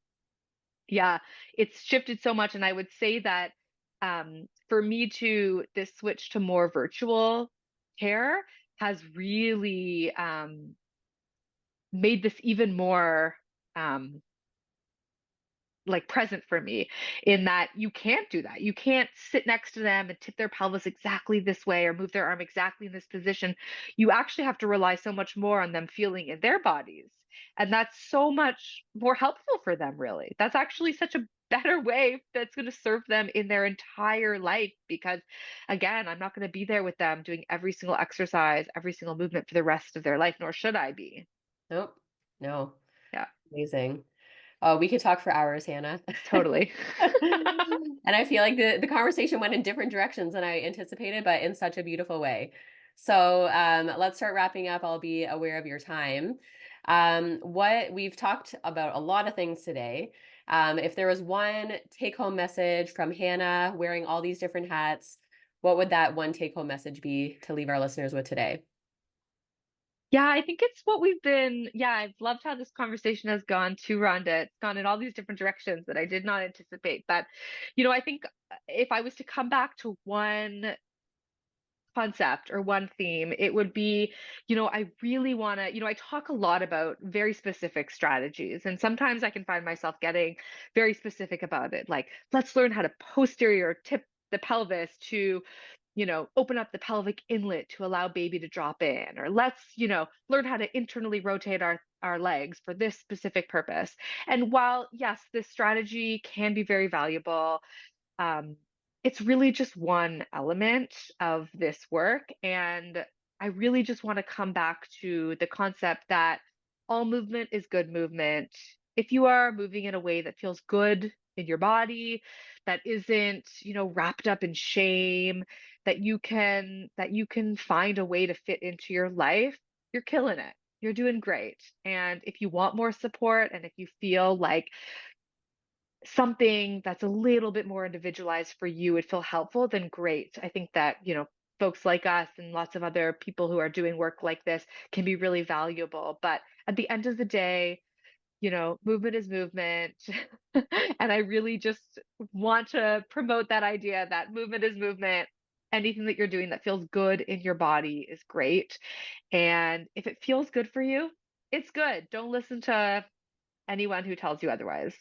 yeah, it's shifted so much. And I would say that for me to this switch to more virtual care has really made this even more um like present for me, in that you can't do that. You can't sit next to them and tip their pelvis exactly this way or move their arm exactly in this position. You actually have to rely so much more on them feeling in their bodies. And that's so much more helpful for them, really. That's actually such a better way that's going to serve them in their entire life, because again, I'm not going to be there with them doing every single exercise, every single movement for the rest of their life, nor should I be. Nope. No. Yeah, Amazing. Oh, we could talk for hours, Hannah. totally. And I feel like the conversation went in different directions than I anticipated, but in such a beautiful way. So let's start wrapping up. I'll be aware of your time. What we've talked about a lot of things today. If there was one take-home message from Hannah wearing all these different hats, what would that one take-home message be to leave our listeners with today? Yeah, I think it's what we've been. Yeah, I've loved how this conversation has gone to Rhonda. It's gone in all these different directions that I did not anticipate. But, I think if I was to come back to one concept or one theme, it would be, I really want to, I talk a lot about very specific strategies. And sometimes I can find myself getting very specific about it. Like, let's learn how to posterior tip the pelvis to open up the pelvic inlet to allow baby to drop in, or let's, learn how to internally rotate our legs for this specific purpose. And while yes, this strategy can be very valuable, um, it's really just one element of this work. And I really just want to come back to the concept that all movement is good movement. If you are moving in a way that feels good in your body, that isn't, wrapped up in shame, that you can find a way to fit into your life, you're killing it. You're doing great. And if you want more support, and if you feel like something that's a little bit more individualized for you would feel helpful, then great. I think that, folks like us and lots of other people who are doing work like this can be really valuable. But at the end of the day, movement is movement. And I really just want to promote that idea that movement is movement. Anything that you're doing that feels good in your body is great. And if it feels good for you, it's good. Don't listen to anyone who tells you otherwise.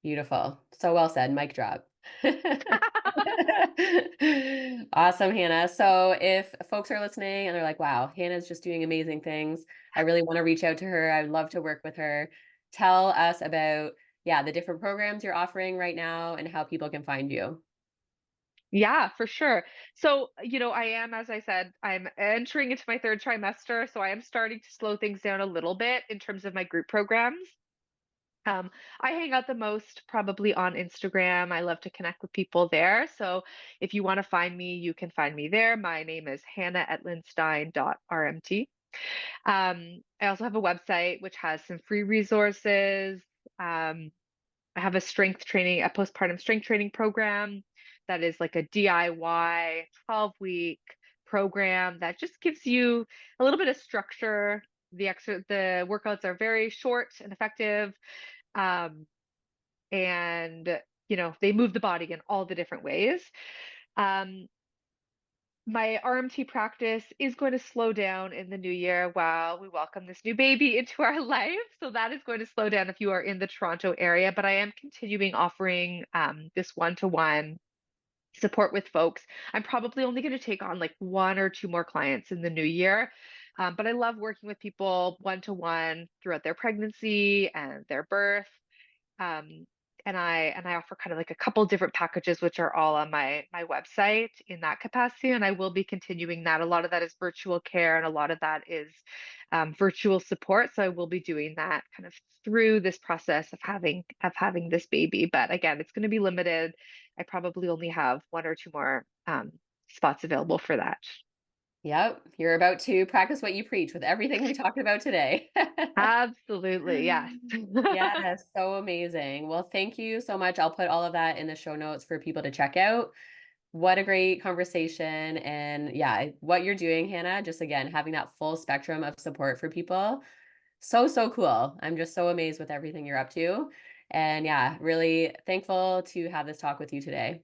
Beautiful. So well said. Mic drop. Awesome, Hannah. So if folks are listening and they're like, wow, Hannah's just doing amazing things, I really want to reach out to her. I'd love to work with her. Tell us about, yeah, the different programs you're offering right now and how people can find you. Yeah, for sure. So, I am, as I said, I'm entering into my third trimester, so I am starting to slow things down a little bit in terms of my group programs. Um, I hang out the most probably on Instagram. I love to connect with people there. So if you want to find me, you can find me there. My name is Hannah Etlin-Stein.rmt. I also have a website which has some free resources. Um, I have a postpartum strength training program that is like a DIY 12-week program that just gives you a little bit of structure. The workouts are very short and effective. Um, and they move the body in all the different ways. Um, my RMT practice is going to slow down in the new year while we welcome this new baby into our life. So that is going to slow down if you are in the Toronto area, but I am continuing offering this one-to-one support with folks. I'm probably only going to take on like one or two more clients in the new year. But I love working with people one-to-one throughout their pregnancy and their birth. Um, and I offer kind of like a couple different packages, which are all on my website in that capacity. And I will be continuing that. A lot of that is virtual care, and a lot of that is virtual support. So I will be doing that kind of through this process of having this baby. But again, it's going to be limited. I probably only have one or two more spots available for that. Yep, you're about to practice what you preach with everything we talked about today. Absolutely, yes. Yes, so amazing. Well, thank you so much. I'll put all of that in the show notes for people to check out. What a great conversation. And yeah, what you're doing, Hannah, just again, having that full spectrum of support for people. So, so cool. I'm just so amazed with everything you're up to. And yeah, really thankful to have this talk with you today.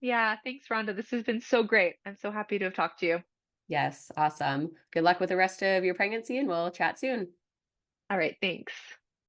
Yeah, thanks, Rhonda. This has been so great. I'm so happy to have talked to you. Yes, awesome. Good luck with the rest of your pregnancy, and we'll chat soon. All right, thanks.